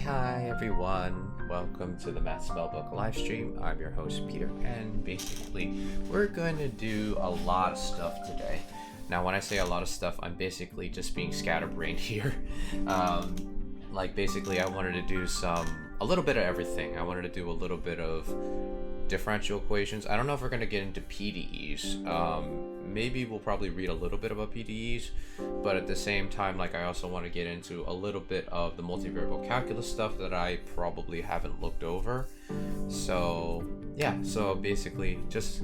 Hi everyone, welcome to the Math Spellbook livestream. I'm your host Peter, and basically we're going to do a lot of stuff today. Now when I say a lot of stuff, I'm basically just being scatterbrained here. Basically I wanted to do a little bit of everything. I wanted to do a little bit of differential equations. I don't know if we're going to get into PDEs. Maybe we'll probably read a little bit about PDEs, but at the same time, I also want to get into a little bit of the multivariable calculus stuff that I probably haven't looked over. So yeah, so basically just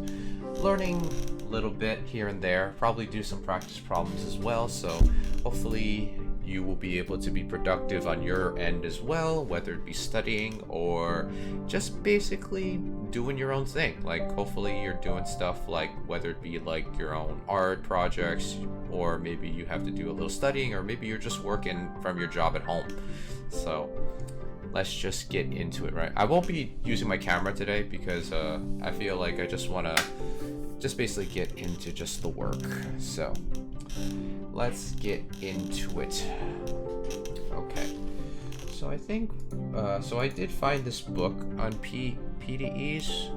learning a little bit here and there, probably do some practice problems as well. So hopefully you will be able to be productive on your end as well, whether it be studying or just basically doing your own thing. Hopefully you're doing stuff whether it be your own art projects, or maybe you have to do a little studying, or maybe you're just working from your job at home. So let's just get into it, right? I won't be using my camera today because I feel like I just want to basically get into just the work. So let's get into it. Okay, so I think so I did find this book on PDEs.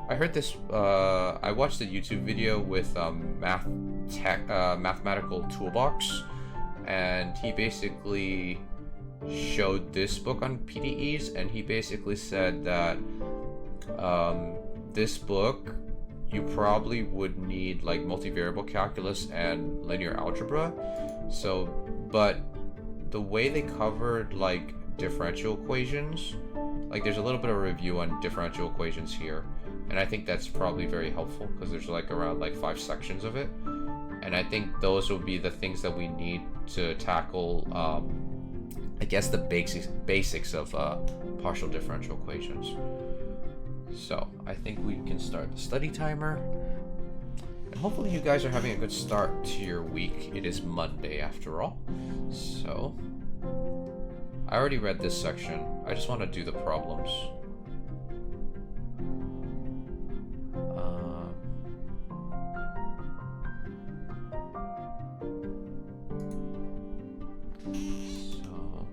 I heard this I watched a YouTube video with Mathematical Toolbox, and he basically showed this book on PDEs, and he basically said that this book you probably would need multivariable calculus and linear algebra. So, but the way they covered differential equations, there's a little bit of a review on differential equations here, and I think that's probably very helpful because there's around 5 sections of it, and I think those will be the things that we need to tackle I guess the basics of partial differential equations. So I think we can start the study timer, and hopefully you guys are having a good start to your week. It is Monday after all. So I already read this section. I just want to do the problems. So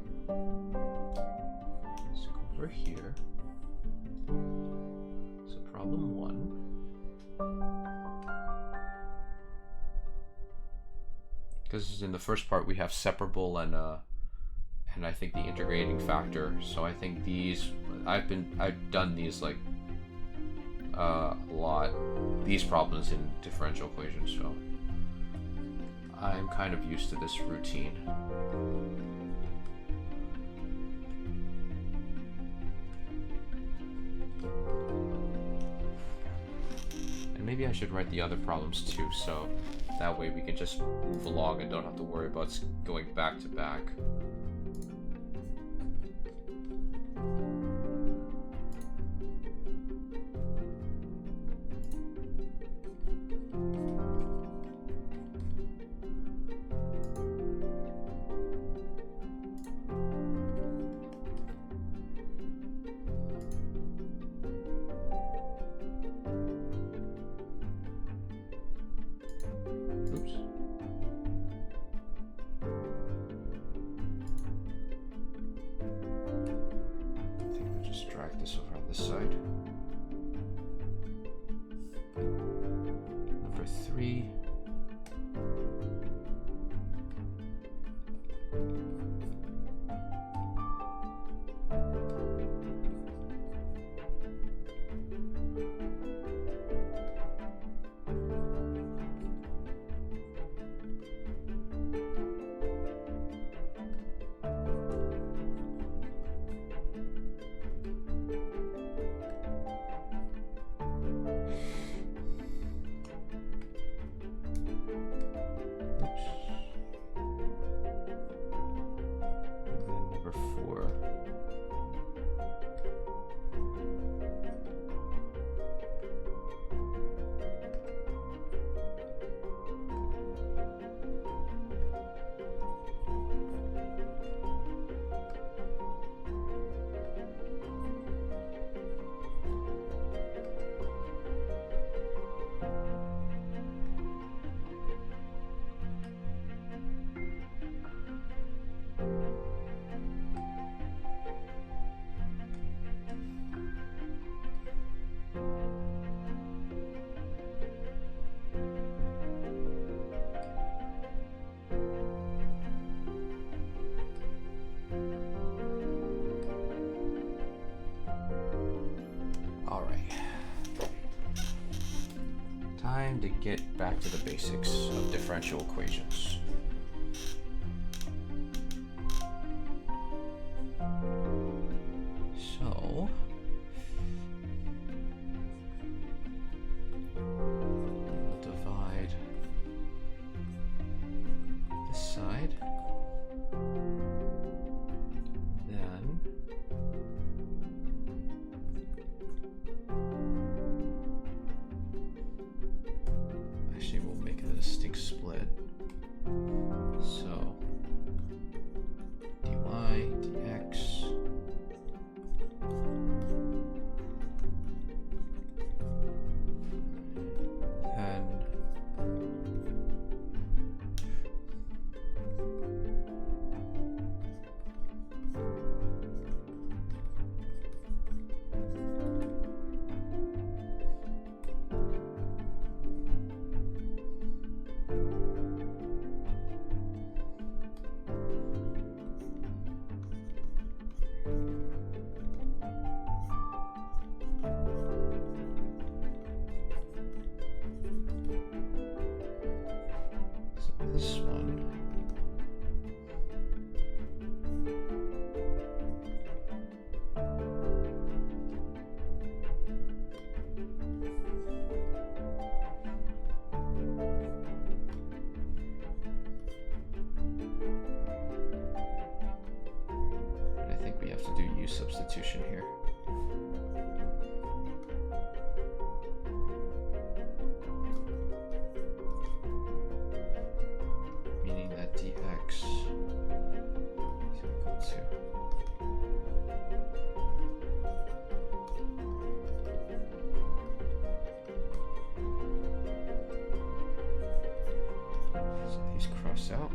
let's go over here. So problem 1. Because in the first part we have separable and I think the integrating factor. So I think these I've done these a lot, these problems in differential equations, so I'm kind of used to this routine. maybe I should write the other problems too, so that way we can just move along and don't have to worry about going back to back. Time to get back to the basics of differential equations. So, we'll divide this side, then actually we'll make it a distinct split. So dy dx and this one. And I think we have to do U substitution here. Meaning that dx is equal to so these cross out.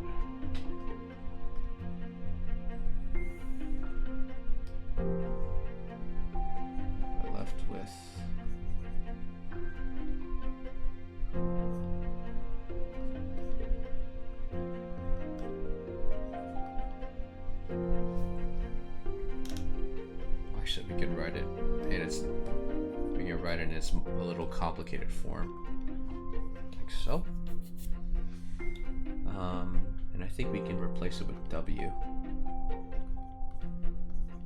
We're left with actually we can write it in its a little complicated form like so. And I think we can replace it with w.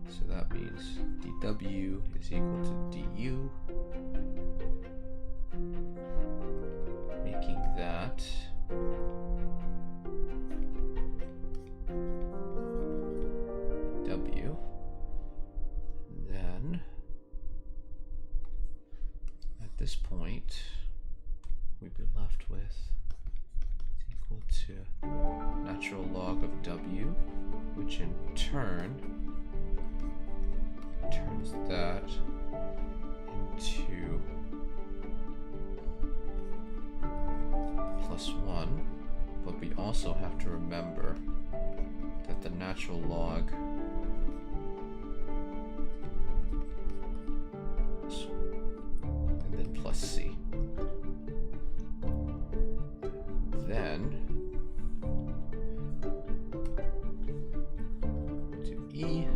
So that means dw is equal to du that. W. Then at this point, we'd be left with equal to natural log of W, which in turn turns that into plus 1, but we also have to remember that the natural log and then plus C. Then to E.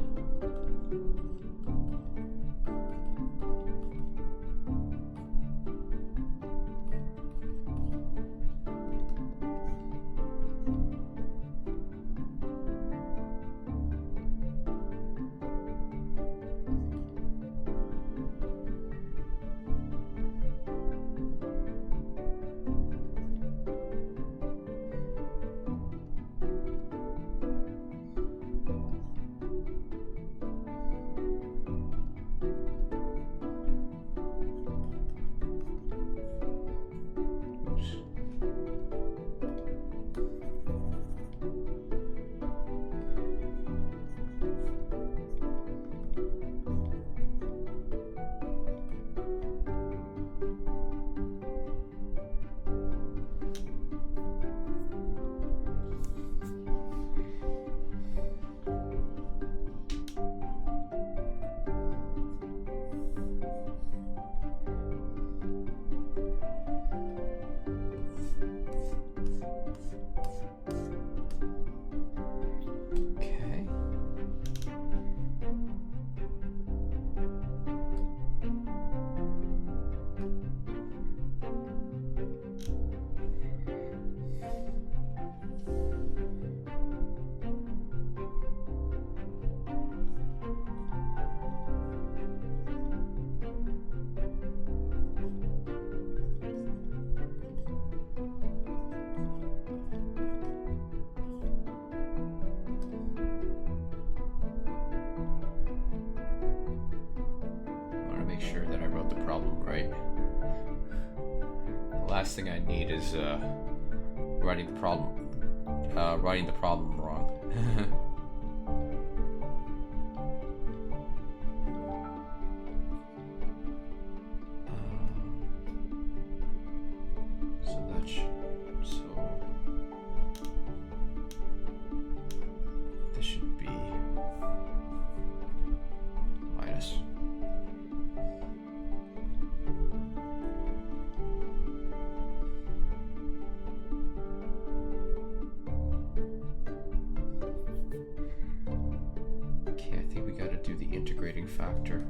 Last thing I need is writing the problem wrong. This should be minus. Do the integrating factor.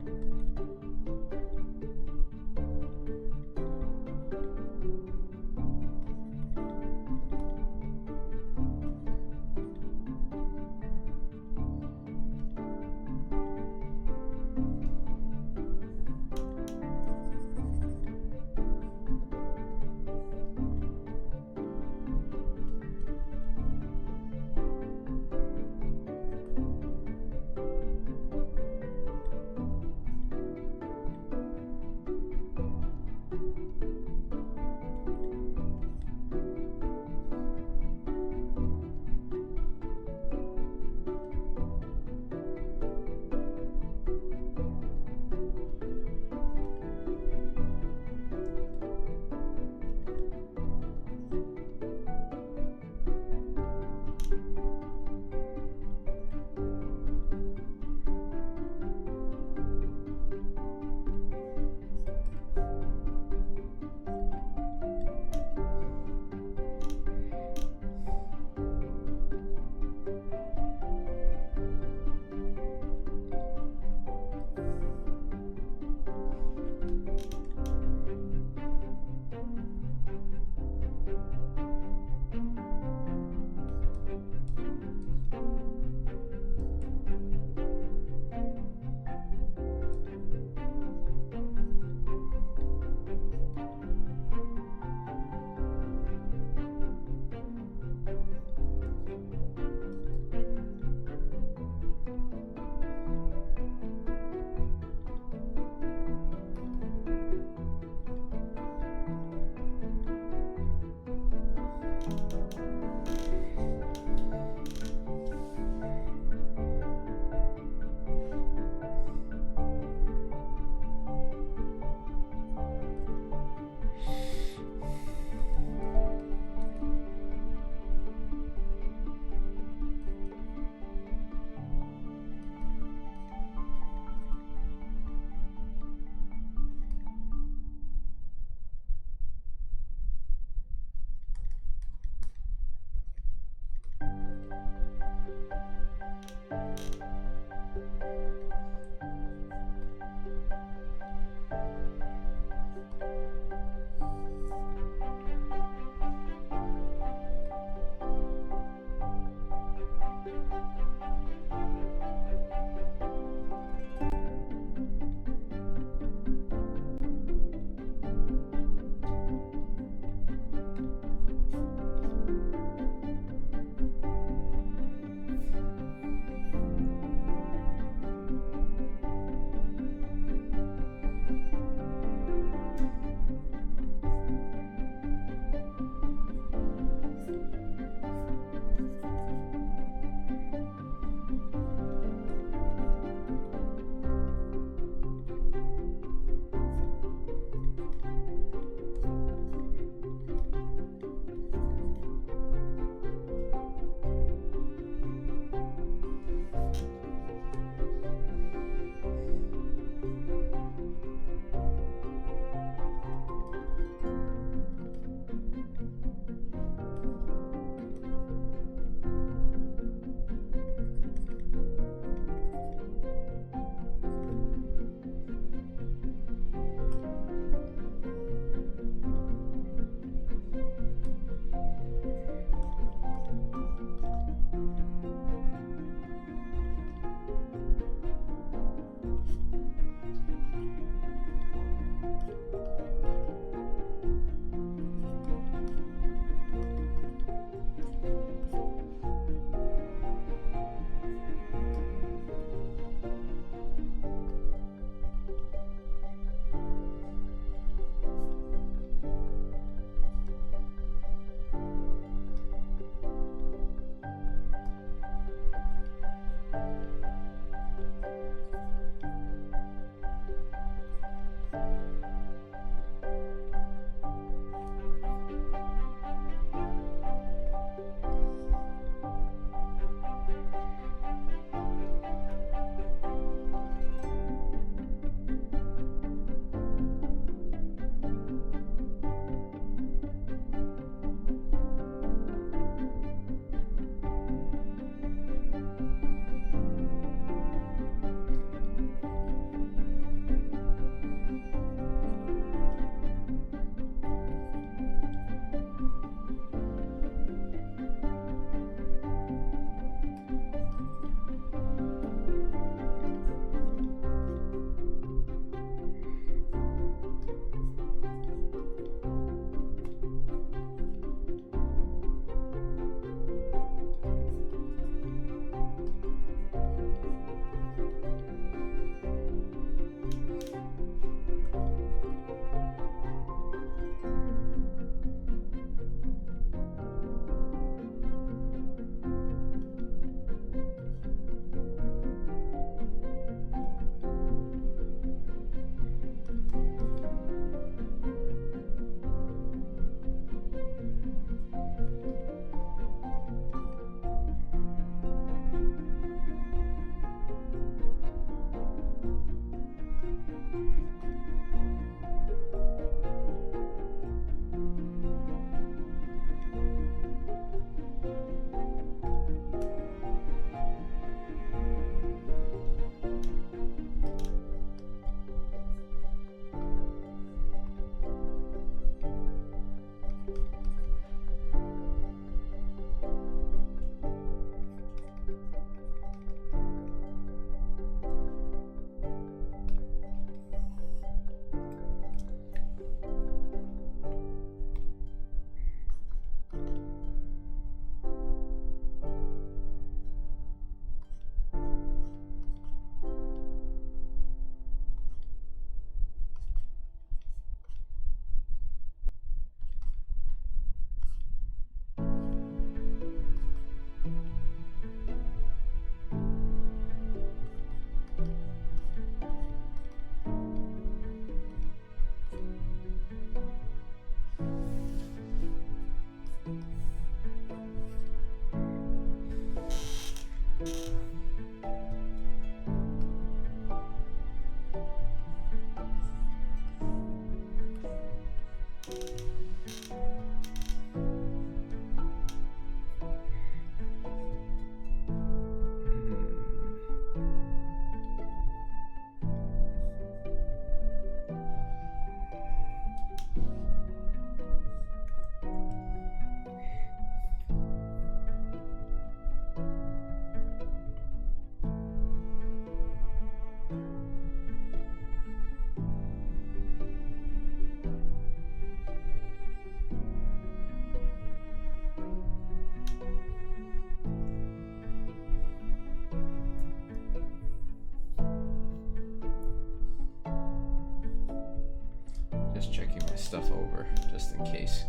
stuff over just in case.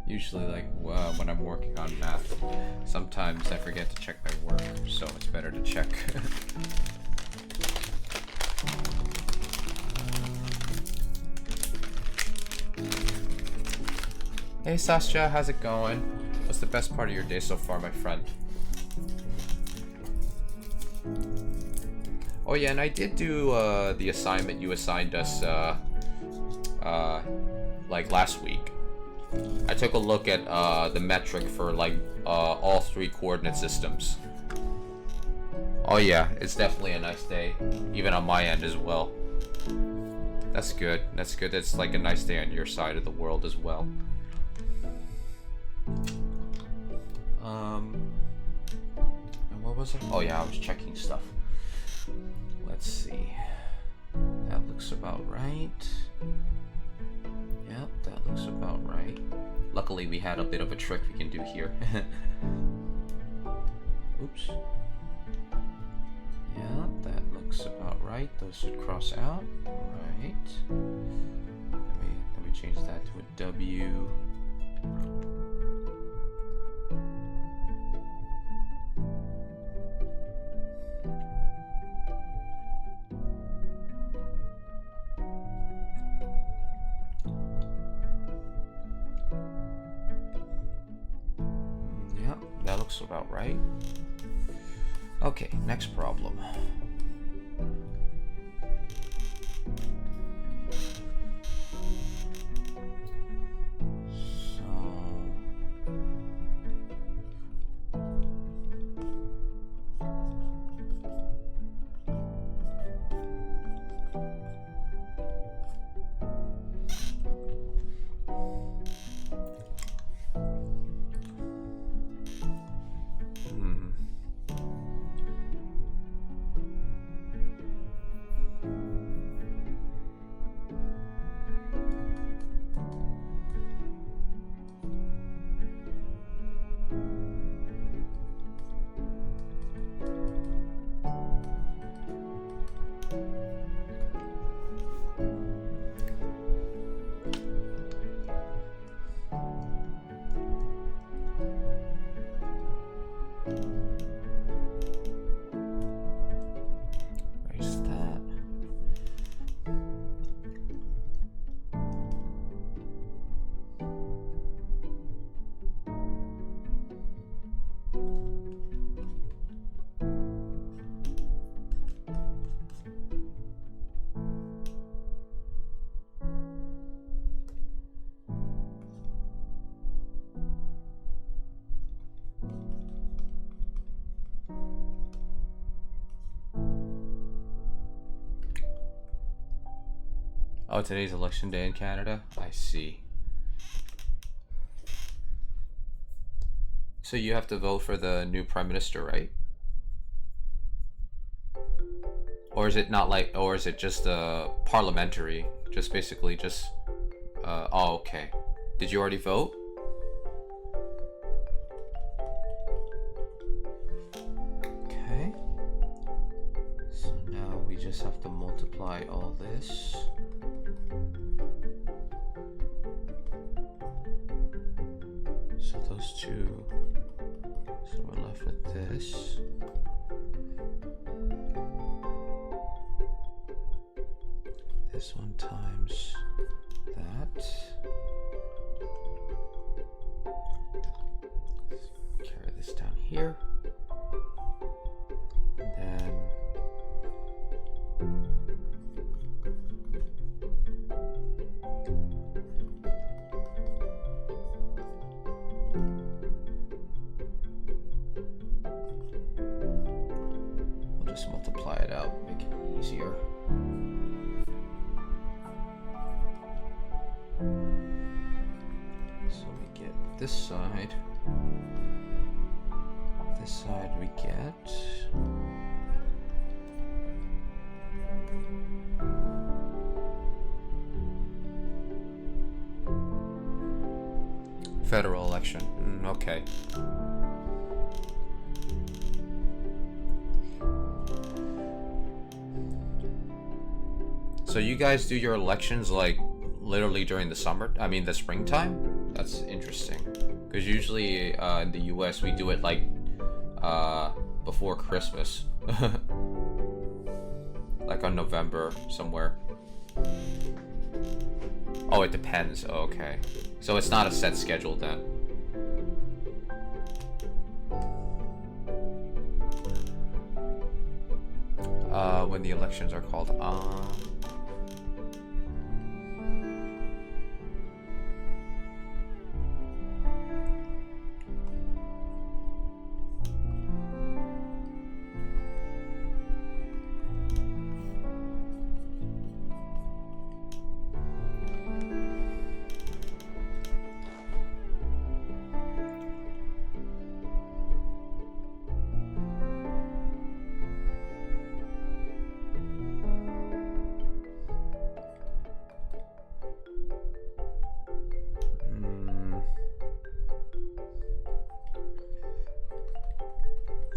Usually, like when I'm working on math, sometimes I forget to check my work, so it's better to check. Hey Sasha, how's it going? What's the best part of your day so far, my friend? Oh yeah, and I did do the assignment you assigned us like last week. I took a look at the metric for like all 3 coordinate systems. Oh yeah, it's definitely a nice day, even on my end as well. That's good. That's good. It's like a nice day on your side of the world as well. And what was it? Oh yeah, I was checking stuff. Let's see. That looks about right. Yep, that looks about right. Luckily, we had a bit of a trick we can do here. Oops. Yeah, that looks about right. Those should cross out. Right. Let me change that to a W. Yep, that looks about right. Okay, next problem. Oh, today's election day in Canada? I see. So you have to vote for the new prime minister, right? Or is it not like, or is it just parliamentary? Just basically just, oh, okay. Did you already vote? Okay. So now we just have to multiply all this. So those two, so we're left with this. This one times that. Carry this down here. And then we'll just multiply it out, make it easier. So we get this side we get federal election. Okay. So you guys do your elections like literally during the summer, I mean the springtime? That's interesting. Because usually in the US we do it like before Christmas. Like on November somewhere. Oh, it depends. Oh, okay. So it's not a set schedule then. When the elections are called on.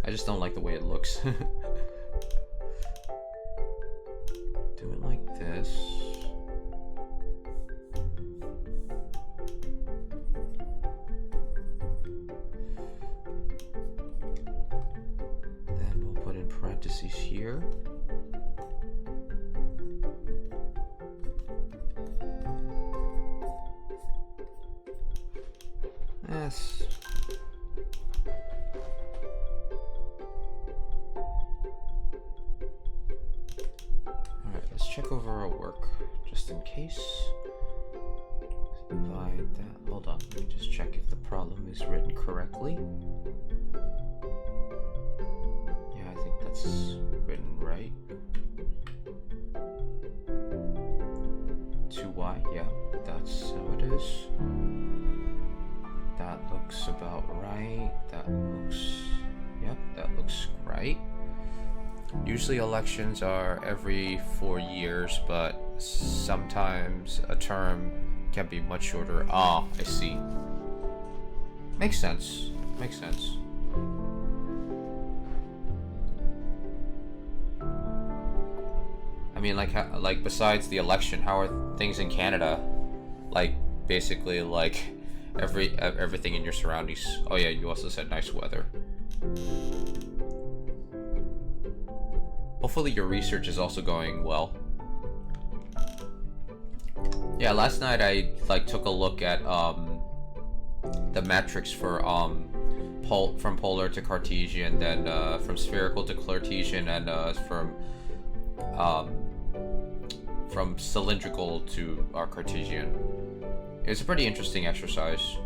I just don't like the way it looks. Do it like this. Then we'll put in parentheses here. Yes. Check over our work just in case. Divide that. Hold on, let me just check if the problem is written correctly. Yeah, I think that's written right. 2y, yeah, that's how it is. That looks about right. That looks, yep, that looks right. Usually elections are every 4 years, but sometimes a term can be much shorter. Ah, I see. Makes sense. Makes sense. I mean, like besides the election, how are things in Canada? Like basically like everything in your surroundings. Oh yeah, you also said nice weather. Hopefully your research is also going well. Yeah, last night I took a look at the metrics for from polar to Cartesian, then from spherical to Cartesian, and from cylindrical to Cartesian. It was a pretty interesting exercise.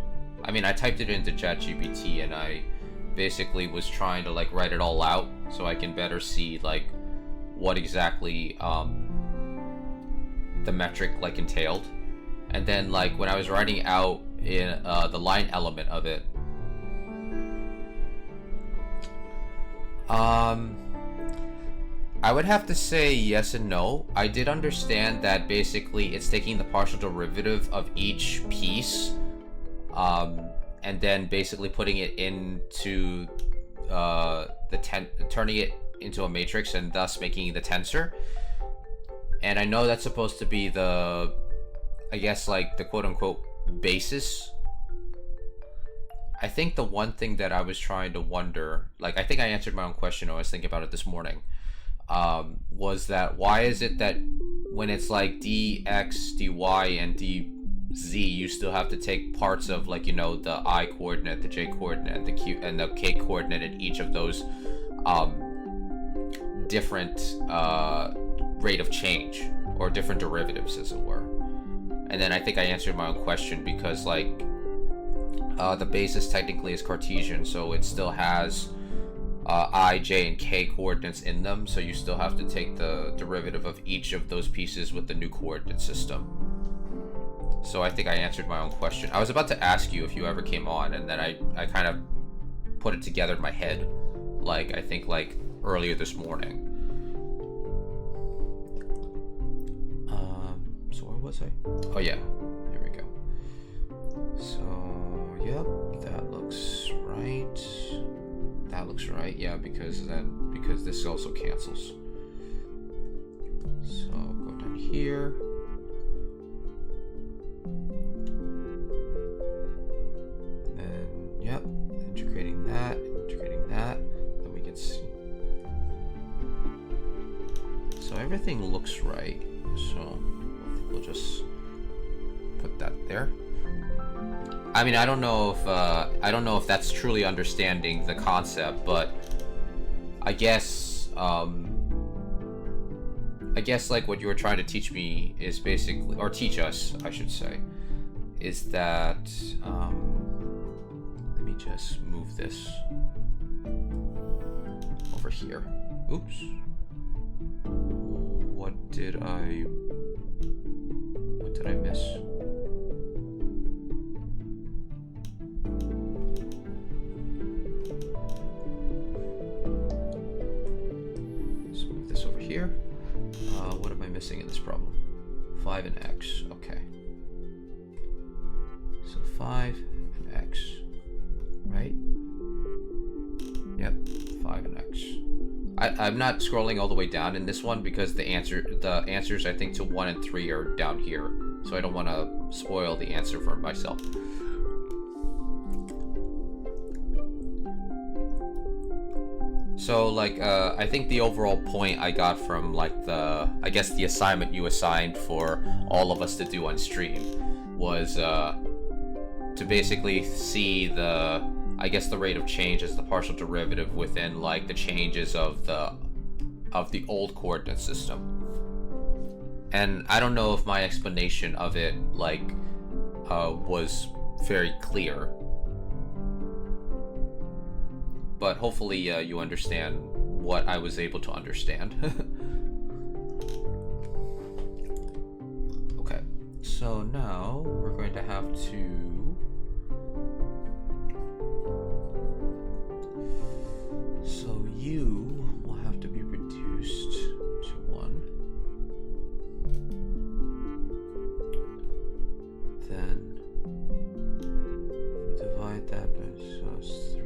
I mean, I typed it into ChatGPT and I basically was trying to write it all out so I can better see what exactly the metric entailed, and then when I was writing out in the line element of it, I would have to say yes and no. I did understand that basically it's taking the partial derivative of each piece, and then basically putting it into turning it into a matrix and thus making the tensor. And I know that's supposed to be the, I guess, the quote-unquote basis. I think the one thing that I was trying to wonder, I think I answered my own question when I was thinking about it this morning, was that why is it that when it's dx, dy, and dz, you still have to take parts of the I coordinate, the j coordinate, the q, and the k coordinate in each of those different rate of change, or different derivatives, as it were. And then I think I answered my own question because the basis technically is Cartesian, so it still has I, j, and k coordinates in them, so you still have to take the derivative of each of those pieces with the new coordinate system. So I think I answered my own question. I was about to ask you if you ever came on, and then I kind of put it together in my head, I think earlier this morning. So where was I? Oh yeah, here we go. So yep, that looks right. That looks right. Yeah, because this also cancels. So go down here. everything looks right, so we'll just put that there. I mean, I don't know if that's truly understanding the concept, but I guess like what you were trying to teach me is basically, or teach us, I should say, is that let me just move this over here. Oops. What did I miss? Let's move this over here. What am I missing in this problem? 5 and x. Okay. So 5 and x. Right? Yep. 5 and x. I'm not scrolling all the way down in this one because the answers I think to 1 and 3 are down here. So I don't want to spoil the answer for myself. So like I think the overall point I got from like I guess the assignment you assigned for all of us to do on stream was to basically see the rate of change as the partial derivative within like the changes of the old coordinate system. And I don't know if my explanation of it like was very clear, but hopefully you understand what I was able to understand. Okay, so now we're going to have to you will have to be reduced to 1. Then we divide that by 3.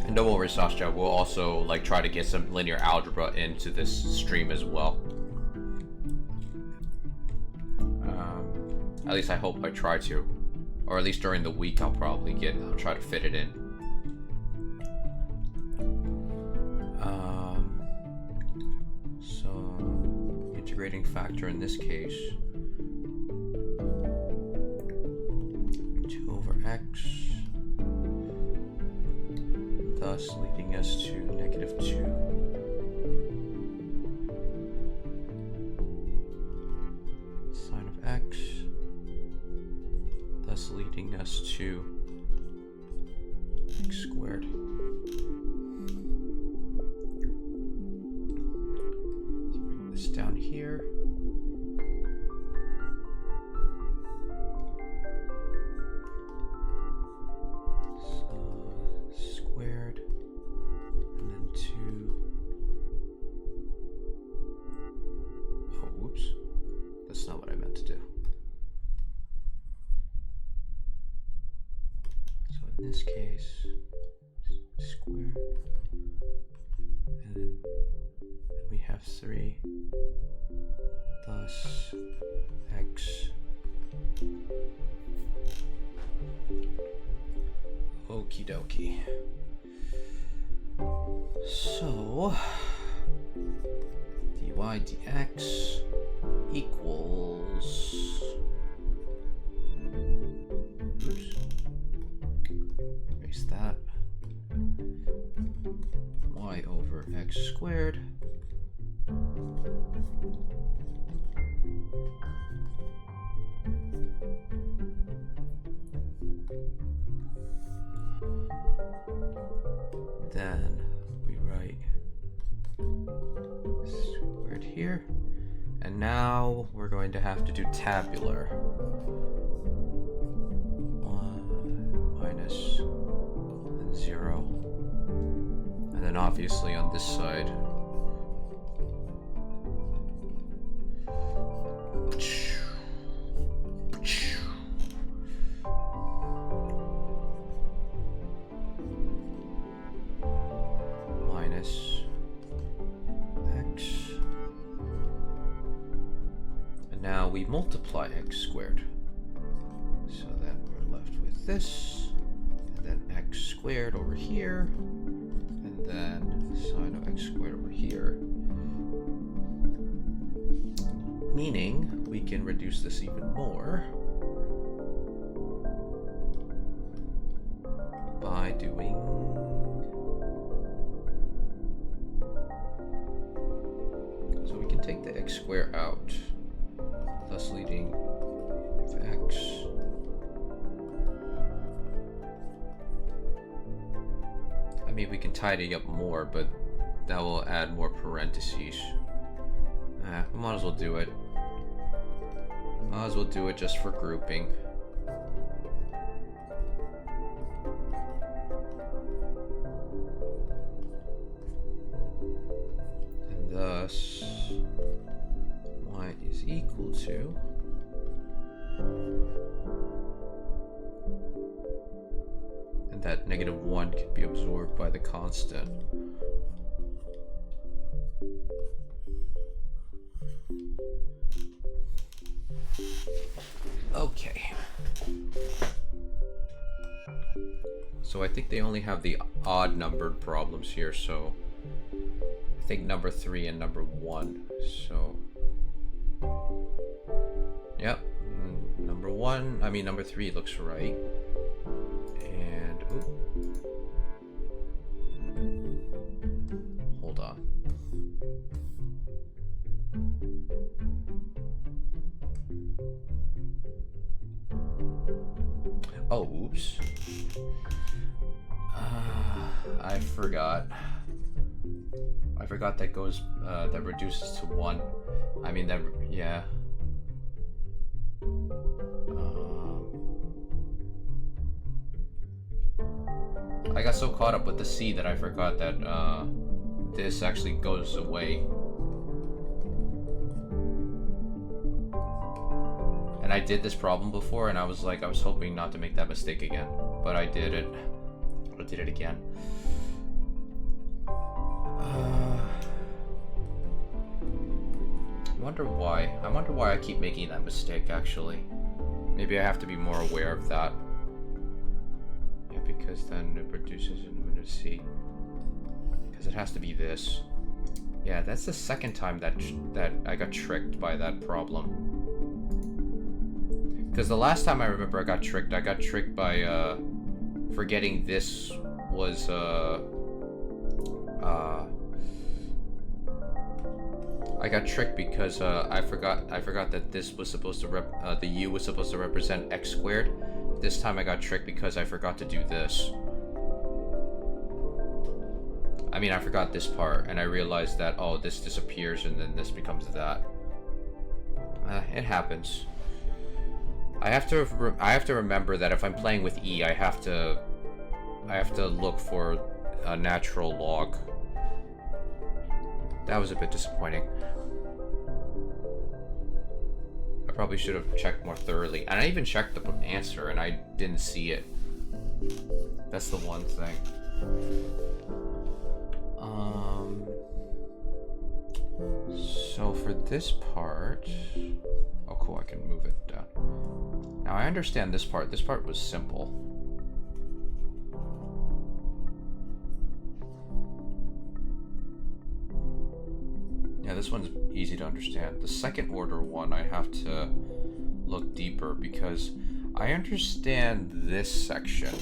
And don't worry, Sasha, we'll also like try to get some linear algebra into this stream as well. At least I hope I try to. Or at least during the week I'll try to fit it in. So integrating factor in this case 2 over x, thus leading us to -2. Sine of x, thus leading us to x squared. Let's bring this down here. Squared, and then 2. Oh, whoops. That's not what I meant to do. So in this case, square, and then we have 3, thus x. Okie dokie. So dy dx equals, oops, erase that, y over x squared then we write squared here, and now we're going to have to do tabular. 1 minus and 0, and then obviously on this side minus x we multiply x squared. So then we're left with this, and then x squared over here, and then sine of x squared over here. Meaning we can reduce this even more by doing so we can take the x squared out, thus leading if x I mean we can tidy up more, but that will add more parentheses. We might as well do it. Might as well do it just for grouping. And thus, y is equal to and that -1 can be absorbed by the constant. Okay. So I think they only have the odd numbered problems here, so I think number 3 and number 1. So yep, number 3 looks right. And hold on. Oh, oops. I forgot. I forgot that goes, that reduces to 1. I mean, that, yeah. I got so caught up with the C that I forgot that, this actually goes away. And I did this problem before, and I was like, I was hoping not to make that mistake again, but I did it. I did it again. I wonder why I keep making that mistake, actually. Maybe I have to be more aware of that. Yeah, because then it produces an I'm gonna see. Because it has to be this. Yeah, that's the second time that I got tricked by that problem. Because the last time I remember I got tricked by forgetting this was I got tricked because I forgot that this was supposed to the u was supposed to represent x squared. This time I got tricked because I forgot to do this. I mean, I forgot this part, and I realized that, oh, this disappears and then this becomes that. It happens. I have to remember that if I'm playing with E, I have to look for a natural log. That was a bit disappointing. I probably should have checked more thoroughly. And I even checked the answer and I didn't see it. That's the one thing. So for this part, oh cool, I can move it down. Now I understand this part. This part was simple. Yeah, this one's easy to understand. The second order one, I have to look deeper because I understand this section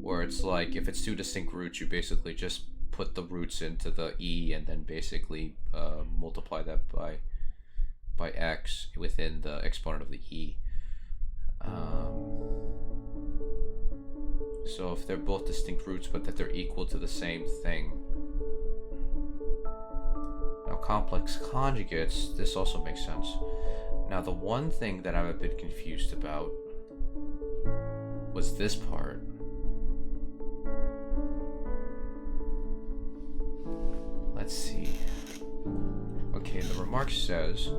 where it's like if it's two distinct roots, you basically just put the roots into the E and then basically multiply that by x within the exponent of the E. So if they're both distinct roots but that they're equal to the same thing. Now complex conjugates, this also makes sense. Now the one thing that I'm a bit confused about was this part. Let's see. Okay, the remark says,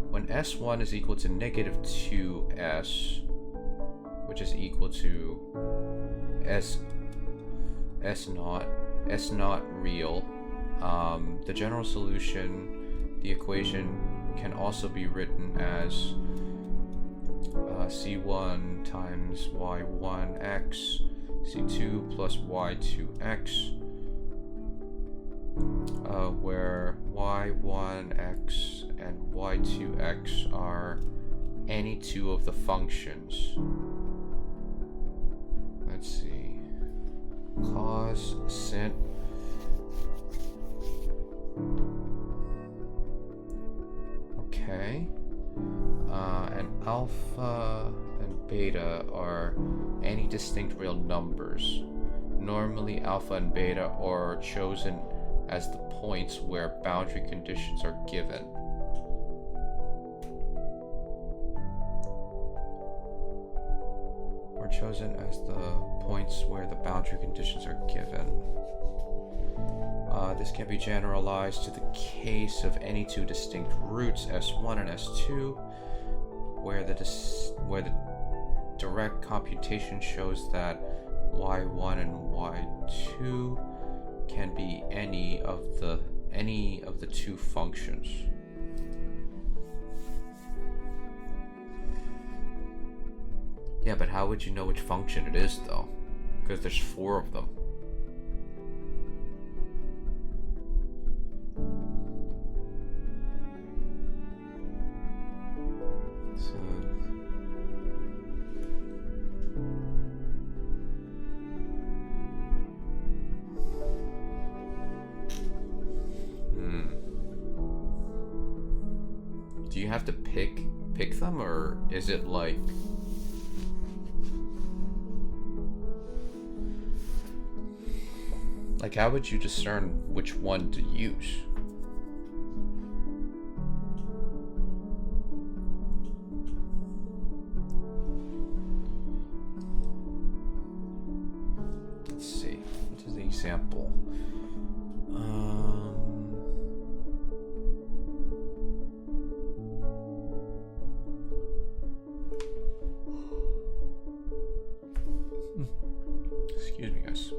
when S1 is equal to negative 2S, which is equal to S naught real, the general solution, the equation can also be written as C1 times y1x, C2 plus y2x, where y1x and y2x are any two of the functions. Let's see. Cos, sin. Okay. And alpha and beta are any distinct real numbers. Normally, alpha and beta are chosen as the points where boundary conditions are given. Are chosen as the points where the boundary conditions are given. This can be generalized to the case of any two distinct roots, S1 and S2, where the direct computation shows that y1 and y2 can be any of the two functions. Yeah, but how would you know which function it is, though? Because there's 4 of them. Do you have to pick them, or is it like how would you discern which one to use? Let's see. What is the example? Excuse me, guys.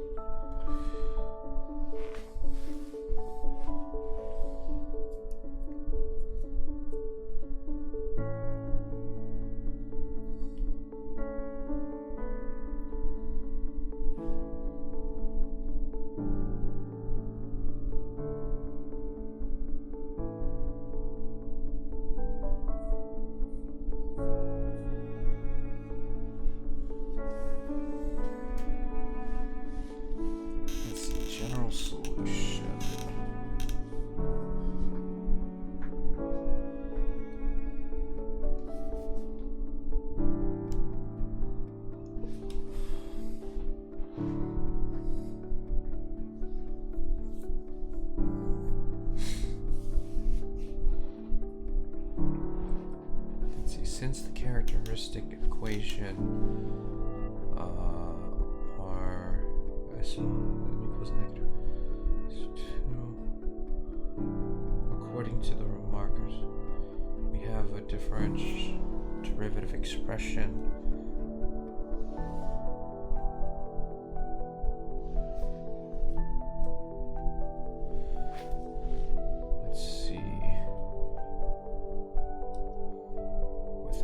Since the characteristic equation are so equals negative 2, according to the remarkers, we have a derivative expression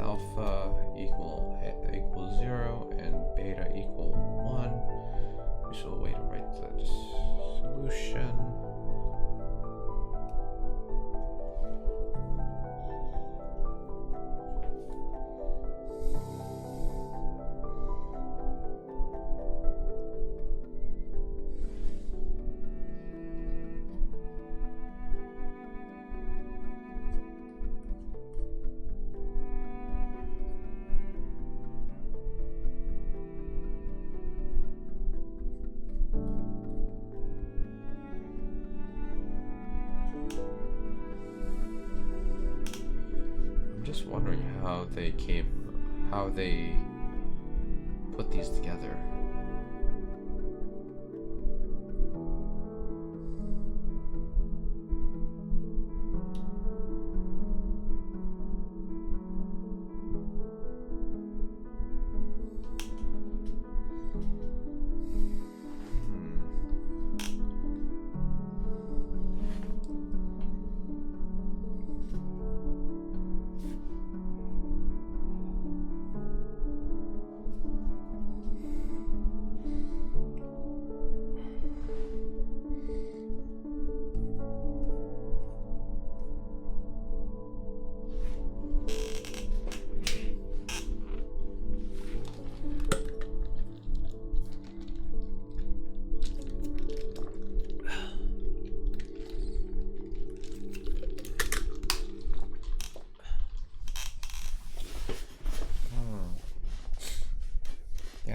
alpha equals 0 and beta equal 1. There's a way to write the solution. Just wondering how they put these together.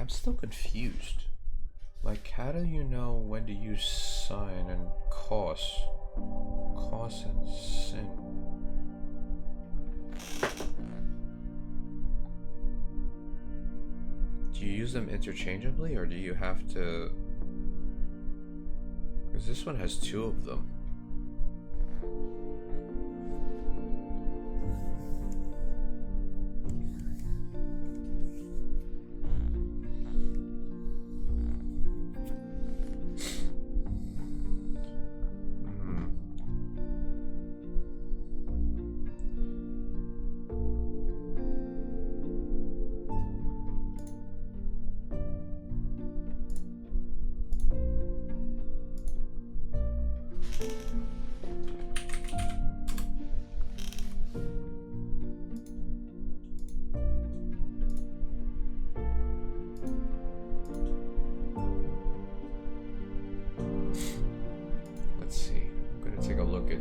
I'm still confused. Like, how do you know when to use sine and cos? Cos and sin. Do you use them interchangeably, or do you have to... Because this one has two of them.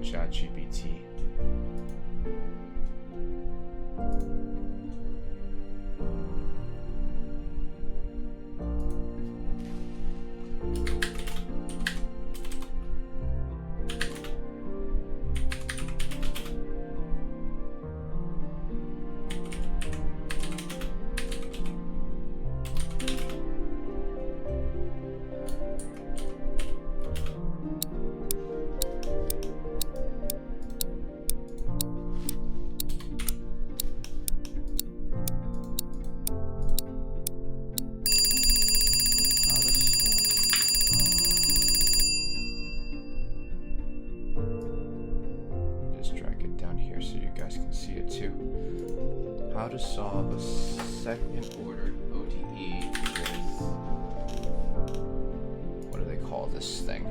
ChatGPT. How to solve a second order ODE with, what do they call this thing?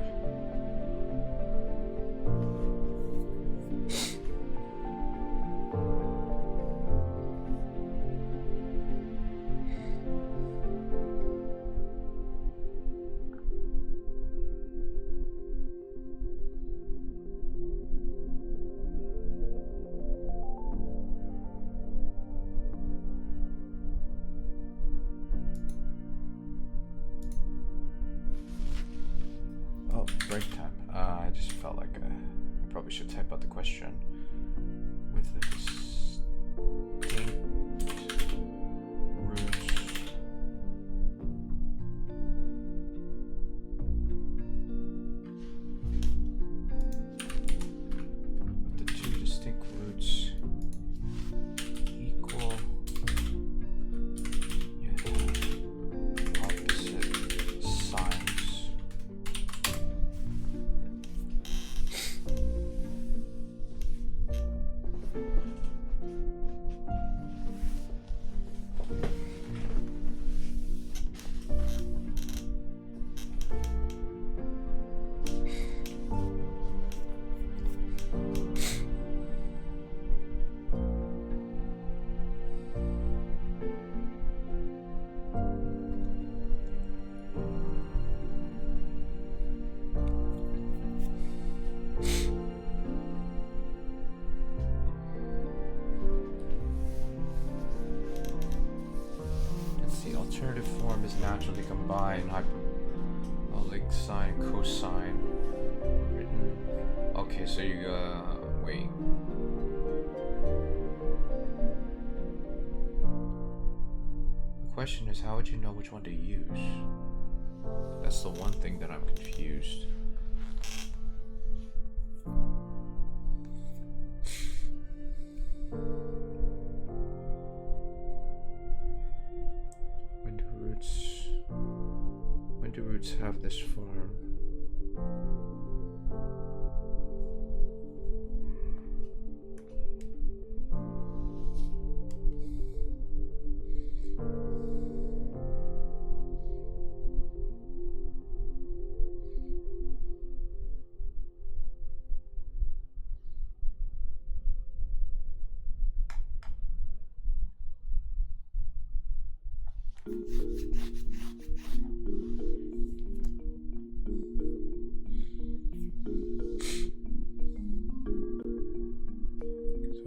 Break time. I just felt like I probably should type out the question with the distinct roots. With the two distinct roots equal yet opposite signs. Alternative form is naturally combined hyperbolic sine cosine written. Okay, so you wait. The question is, how would you know which one to use? That's the one thing that I'm confused. When do roots have this form?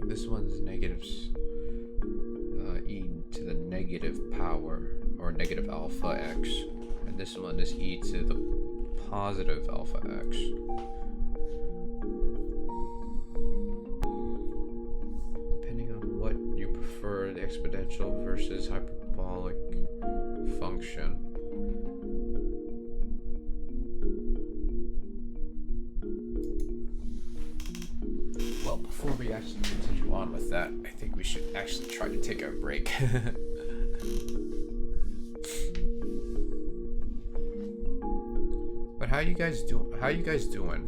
This one's negatives, e to the negative power or negative alpha x, and this one is e to the positive alpha x. Depending on what you prefer, the exponential versus hyperbolic function. Well, before we actually continue on with that, I think we should actually try to take a break. But how you guys doing?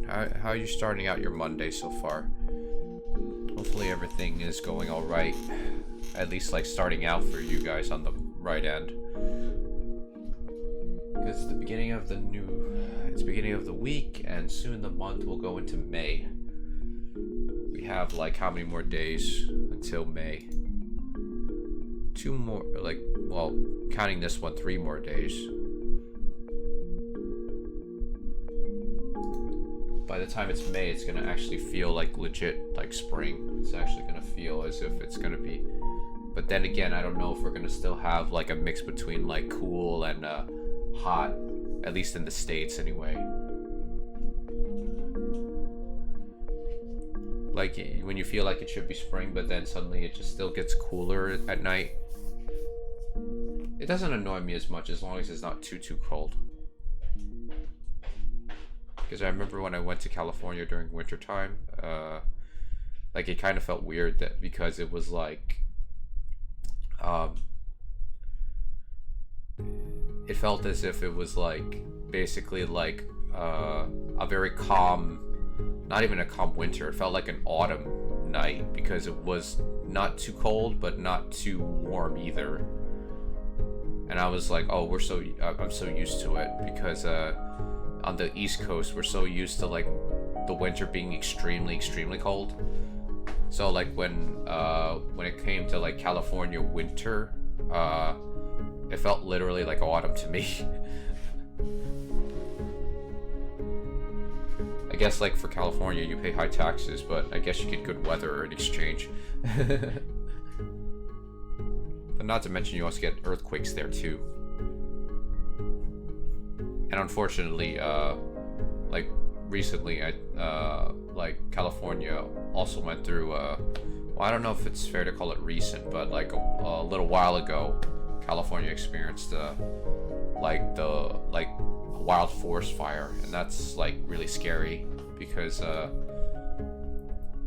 How are you starting out your Monday so far? Hopefully everything is going all right. At least like starting out for you guys on the right end. Because it's the beginning of the week, and soon the month will go into May. We have like how many more days until May? 2 more, like, well, counting this one, 3 more days. By the time it's May, it's gonna actually feel like legit like spring. It's actually gonna feel as if it's gonna be. But then again, I don't know if we're gonna still have like a mix between like cool and hot, at least in the States anyway. Like when you feel like it should be spring, but then suddenly it just still gets cooler at night. It doesn't annoy me as much as long as it's not too cold. Because I remember when I went to California during wintertime, like it kind of felt weird that because it was like, it felt as if it was like basically like a very calm, not even a calm winter. It felt like an autumn night because it was not too cold but not too warm either. And I was like, oh, I'm so used to it because on the East Coast, we're so used to like the winter being extremely cold. So like when it came to like California winter, it felt literally like autumn to me. I guess like for California, you pay high taxes, but I guess you get good weather in exchange. But not to mention you also get earthquakes there too. And unfortunately, like recently, like California also went through, well, I don't know if it's fair to call it recent, but like a little while ago, California experienced like a wild forest fire, and that's like really scary because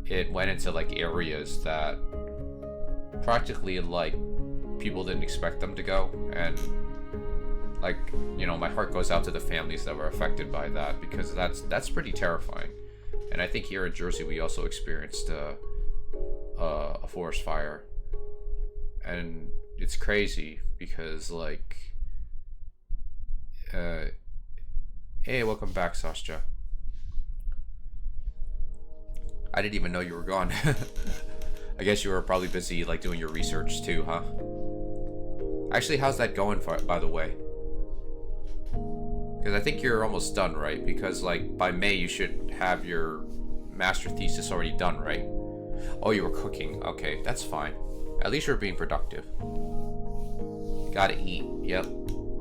it went into like areas that practically like people didn't expect them to go, and like, you know, my heart goes out to the families that were affected by that because that's pretty terrifying. And I think here in Jersey we also experienced a forest fire, and it's crazy because like, hey, welcome back, Sascha. I didn't even know you were gone. I guess you were probably busy like doing your research too, huh? Actually, how's that going, by the way? Because I think you're almost done, right? Because like by May you should have your master thesis already done, right? Oh, you were cooking. Okay, that's fine. At least you're being productive. Gotta eat. Yep.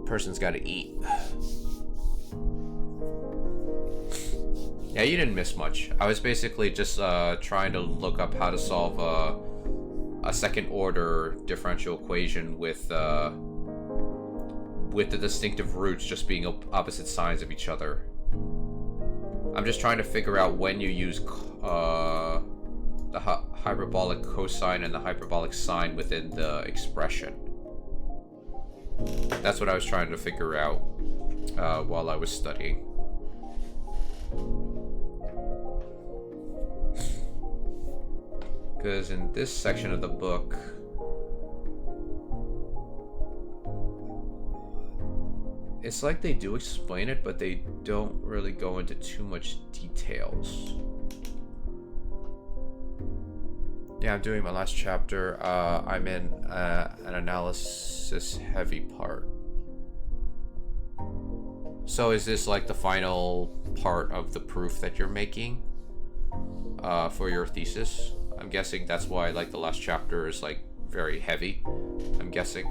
Person's gotta eat. Yeah, you didn't miss much. I was basically just trying to look up how to solve a second order differential equation with the distinctive roots just being opposite sides of each other. I'm just trying to figure out when you use the hyperbolic cosine and the hyperbolic sine within the expression. That's what I was trying to figure out while I was studying. Because in this section of the book, it's like they do explain it, but they don't really go into too much details. Yeah, I'm doing my last chapter. I'm in an analysis heavy part. So is this like the final part of the proof that you're making for your thesis? I'm guessing that's why like the last chapter is like very heavy. I'm guessing.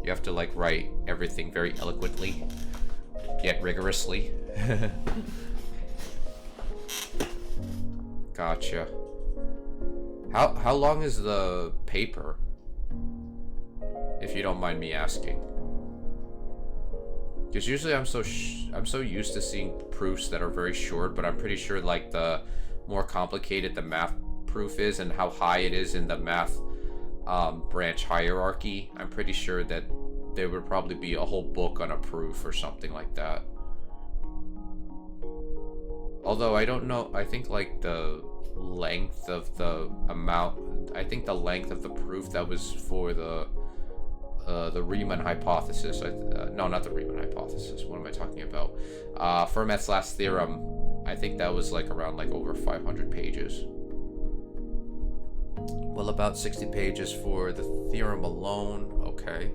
You have to like write everything very eloquently, yet rigorously. Gotcha. How long is the paper? If you don't mind me asking. Because usually I'm so used to seeing proofs that are very short, but I'm pretty sure like the more complicated the math proof is and how high it is in the math branch hierarchy, I'm pretty sure that there would probably be a whole book on a proof or something like that. Although I don't know, I think like the length of the amount, I think the length of the proof that was for the Riemann hypothesis, no, not the Riemann hypothesis, what am I talking about? Fermat's last theorem, I think that was like around like over 500 pages. Well, about 60 pages for the theorem alone. Okay.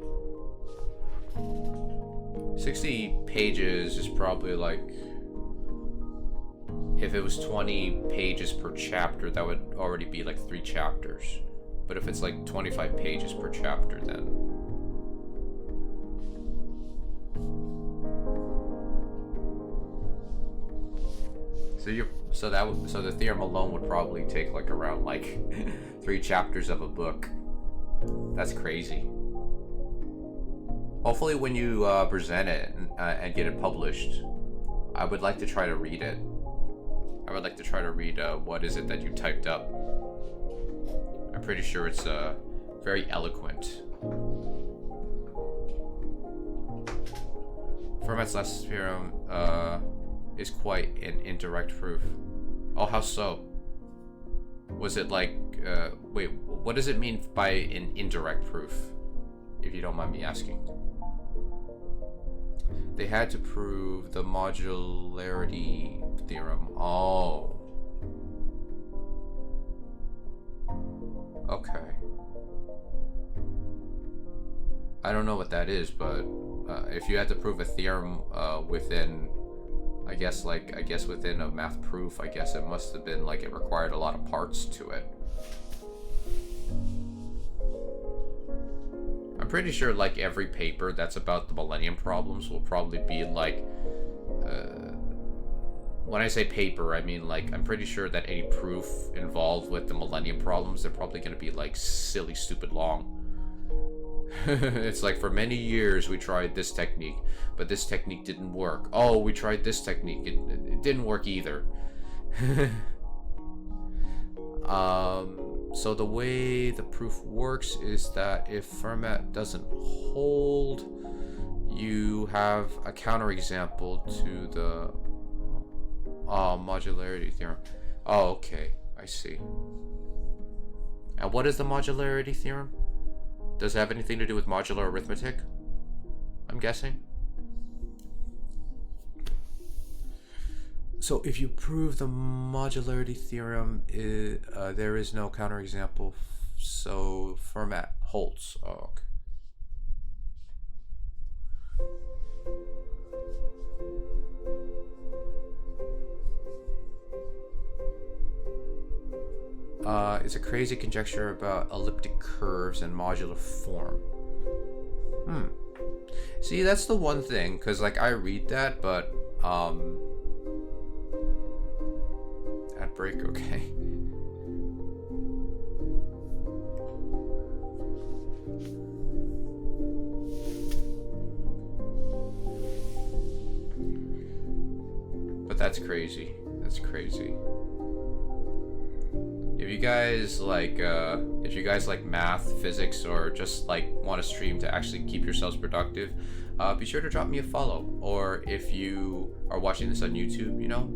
60 pages is probably like, if it was 20 pages per chapter, that would already be like 3 chapters. But if it's like 25 pages per chapter, then... So the theorem alone would probably take like around like 3 chapters of a book. That's crazy. Hopefully when you present it and get it published, I would like to try to read it. I would like to try to read what is it that you typed up. I'm pretty sure it's very eloquent. Fermat's last theorem is quite an indirect proof. Oh, how so? Was it like, wait, what does it mean by an indirect proof? If you don't mind me asking. They had to prove the modularity theorem. Oh. Okay. I don't know what that is, but if you had to prove a theorem within, I guess within a math proof, I guess it must have been like it required a lot of parts to it. I'm pretty sure like every paper that's about the Millennium Problems will probably be like, when I say paper, I mean like, I'm pretty sure that any proof involved with the Millennium Problems, they're probably going to be like silly, stupid long. It's like, for many years we tried this technique, but this technique didn't work. Oh, we tried this technique, it didn't work either. So the way the proof works is that if Fermat doesn't hold, you have a counterexample to the modularity theorem. Oh, okay, I see. And what is the modularity theorem? Does it have anything to do with modular arithmetic? I'm guessing. So if you prove the modularity theorem, there is no counterexample, so Fermat holds. Oh, okay. It's a crazy conjecture about elliptic curves and modular form. See, that's the one thing, because like I read that, but at break, okay. But that's crazy. That's crazy. If you guys like math, physics, or just like want to stream to actually keep yourselves productive, be sure to drop me a follow. Or if you are watching this on YouTube, you know,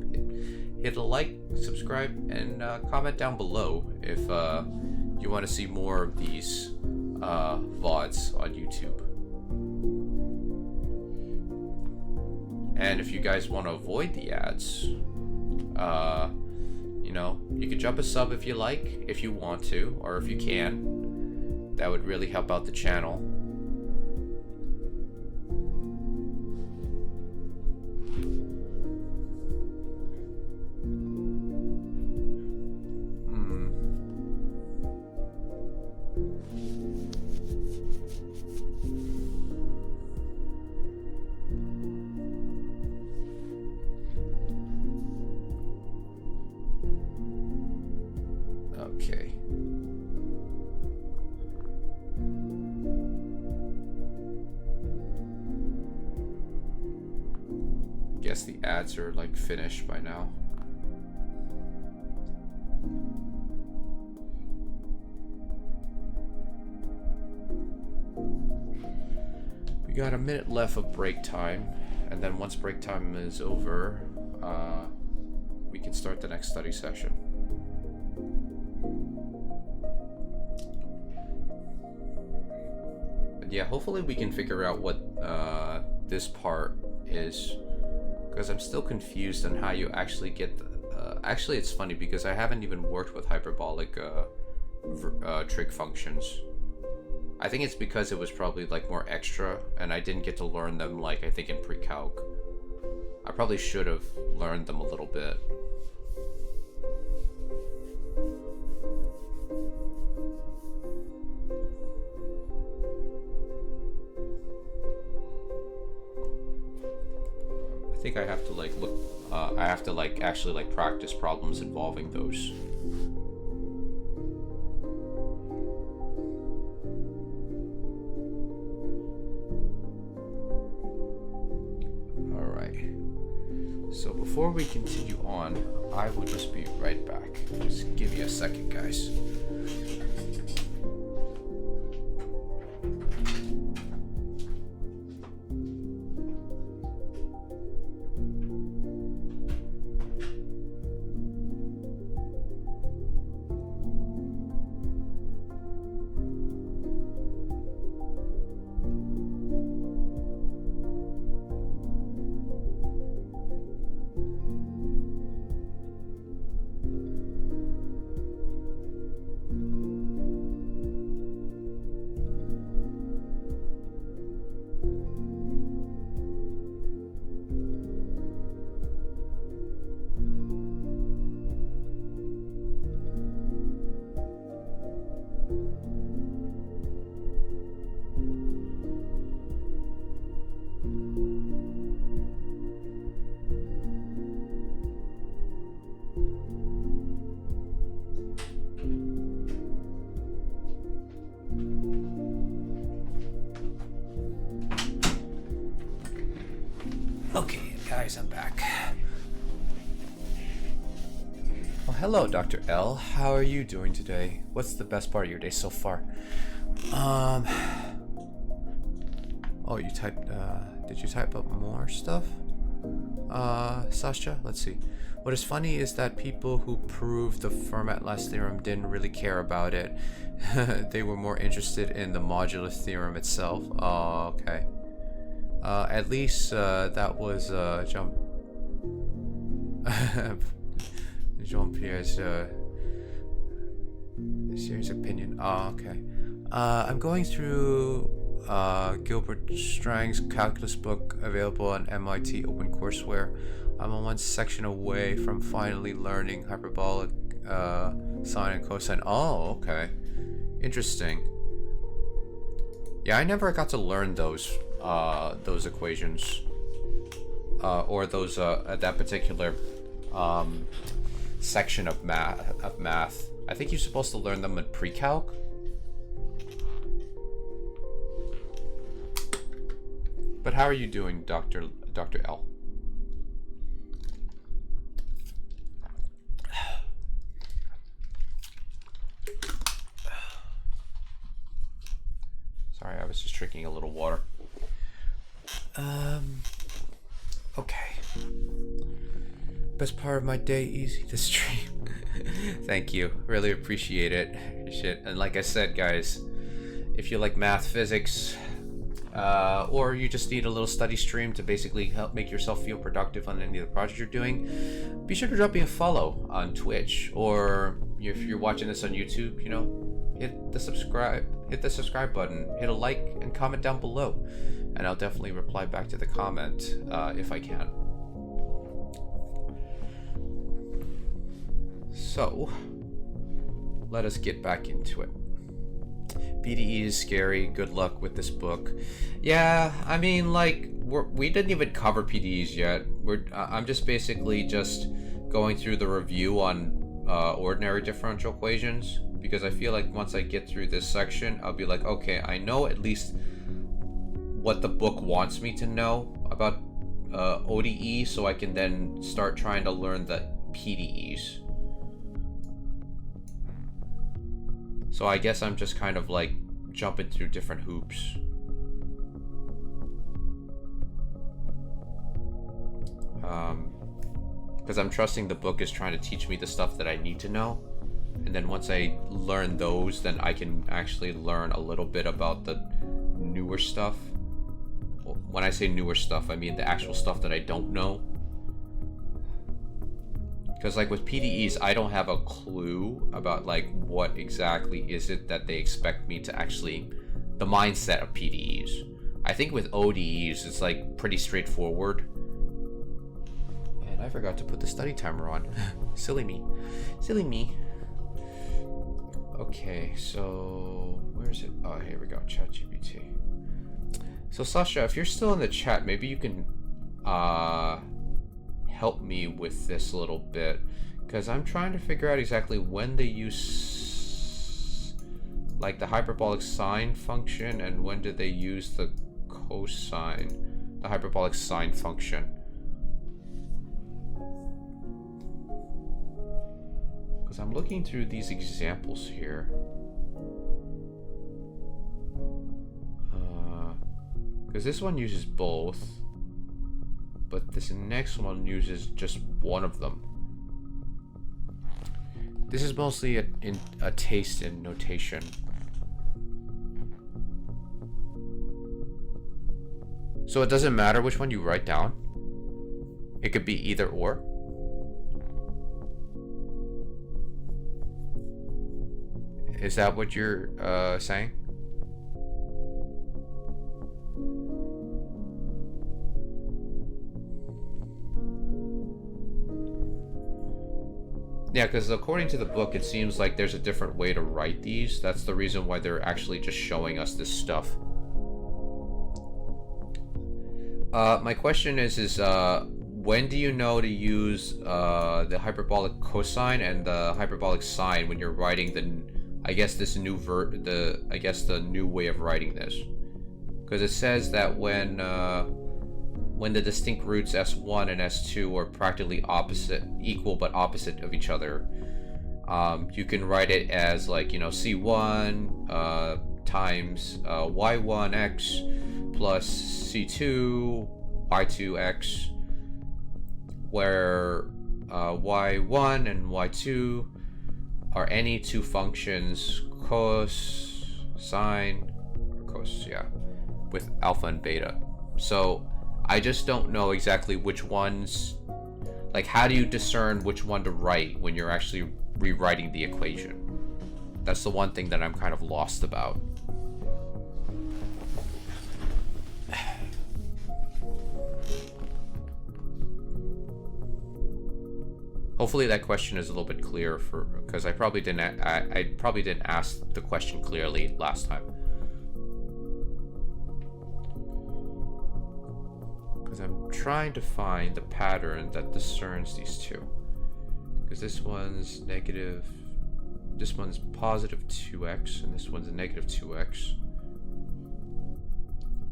hit a like, subscribe, and comment down below if you want to see more of these VODs on YouTube. And if you guys want to avoid the ads, you know, you can jump a sub if you like, if you want to, or if you can. That would really help out the channel. Guess the ads are like finished by now. We got a minute left of break time, and then once break time is over, we can start the next study session. But yeah, hopefully we can figure out what this part is, because I'm still confused on how you actually get the, actually it's funny because I haven't even worked with hyperbolic trig functions. I think it's because it was probably like more extra and I didn't get to learn them like I think in pre-calc. I probably should have learned them a little bit. I think I have to like look, I have to like actually like practice problems involving those. So before we continue on, I will just be right back. Just give you a second, guys. Okay, guys, I'm back. Well, hello, Dr. L. How are you doing today? What's the best part of your day so far? Oh, you typed, did you type up more stuff? Sasha, let's see. What is funny is that people who proved the Fermat-Last theorem didn't really care about it. They were more interested in the modulus theorem itself. Oh, okay. At least that was Jean-Pierre's serious opinion. Oh, okay. I'm going through Gilbert Strang's calculus book available on MIT OpenCourseWare. I'm on one section away from finally learning hyperbolic sine and cosine. Oh, okay. Interesting. Yeah, I never got to learn those equations, or those that particular section of math. I think you're supposed to learn them in pre-calc. But how are you doing, Dr. L? Sorry, I was just drinking a little water. Okay. Best part of my day, easy to stream. Thank you. Really appreciate it. Shit. And like I said, guys, if you like math, physics, or you just need a little study stream to basically help make yourself feel productive on any of the projects you're doing, be sure to drop me a follow on Twitch, or if you're watching this on YouTube, you know, hit the subscribe button, hit a like, and comment down below, and I'll definitely reply back to the comment if I can. So, let us get back into it. PDE is scary. Good luck with this book. Yeah, I mean, like, we didn't even cover PDEs yet. I'm just basically just going through the review on ordinary differential equations, because I feel like once I get through this section, I'll be like, okay, I know at least what the book wants me to know about ODE so I can then start trying to learn the PDEs. So I guess I'm just kind of like jumping through different hoops. Because I'm trusting the book is trying to teach me the stuff that I need to know. And then once I learn those, then I can actually learn a little bit about the newer stuff. When I say newer stuff, I mean the actual stuff that I don't know. Because like with PDEs, I don't have a clue about like what exactly is it that they expect me to actually, the mindset of PDEs. I think with ODEs, it's like pretty straightforward. And I forgot to put the study timer on. Silly me. Silly me. Okay, so where is it? Oh, here we go, ChatGPT. So Sasha, if you're still in the chat, maybe you can help me with this a little bit, because I'm trying to figure out exactly when they use like the hyperbolic sine function and when did they use the cosine, the hyperbolic sine function. Because I'm looking through these examples here. Because this one uses both, but this next one uses just one of them. This is mostly a taste in notation. So it doesn't matter which one you write down. It could be either or. Is that what you're saying? Yeah, because according to the book, it seems like there's a different way to write these. That's the reason why they're actually just showing us this stuff. My question is when do you know to use the hyperbolic cosine and the hyperbolic sine when you're writing the, I guess this new the new way of writing this? Because it says that when the distinct roots s1 and s2 are practically equal but opposite of each other, you can write it as like, you know, c1 times y1x plus c2 y2x, where y1 and y2 are any two functions cos, sine, cos, yeah, with alpha and beta. So I just don't know exactly which ones, like how do you discern which one to write when you're actually rewriting the equation? That's the one thing that I'm kind of lost about. Hopefully that question is a little bit clearer because I probably didn't ask the question clearly last time. Because I'm trying to find the pattern that discerns these two. Because this one's negative, this one's positive 2x, and this one's a negative 2x.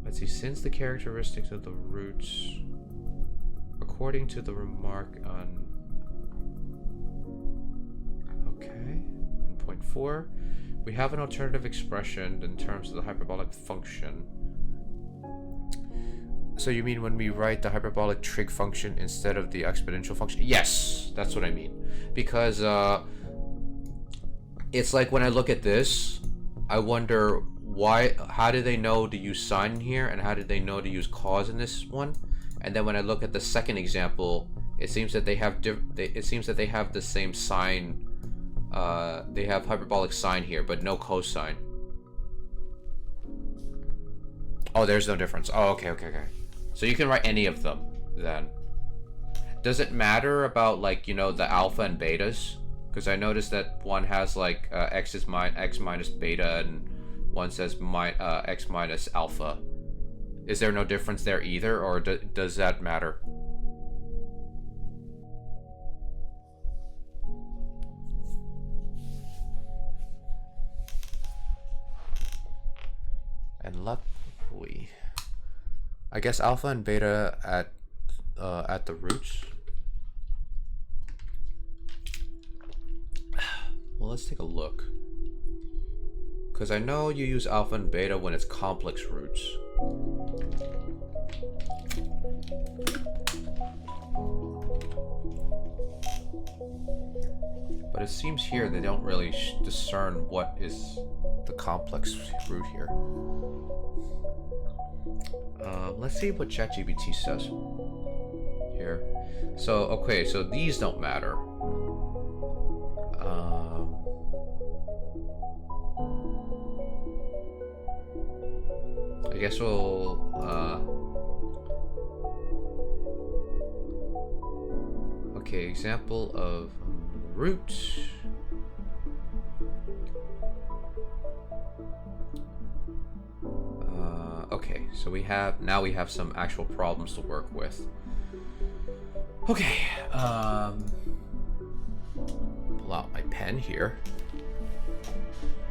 Let's see, since the characteristics of the roots, according to the remark on, okay, 1.4, we have an alternative expression in terms of the hyperbolic function. So you mean when we write the hyperbolic trig function instead of the exponential function? Yes, that's what I mean. Because it's like when I look at this, I wonder how do they know to use sine here, and how did they know to use cos in this one? And then when I look at the second example, it seems that they have the same sine. They have hyperbolic sine here, but no cosine. Oh, there's no difference. Oh, okay. So you can write any of them then. Does it matter about, like, you know, the alpha and betas? Because I noticed that one has like x minus beta, and one says x minus alpha. Is there no difference there either, or does that matter? And luckily, I guess alpha and beta at at the roots. Well, let's take a look. Because I know you use alpha and beta when it's complex roots. But it seems here they don't really discern what is the complex root here. Let's see what ChatGPT says here. So, okay, so these don't matter. I guess we'll, okay, example of root. Okay, so now we have some actual problems to work with. Okay, pull out my pen here.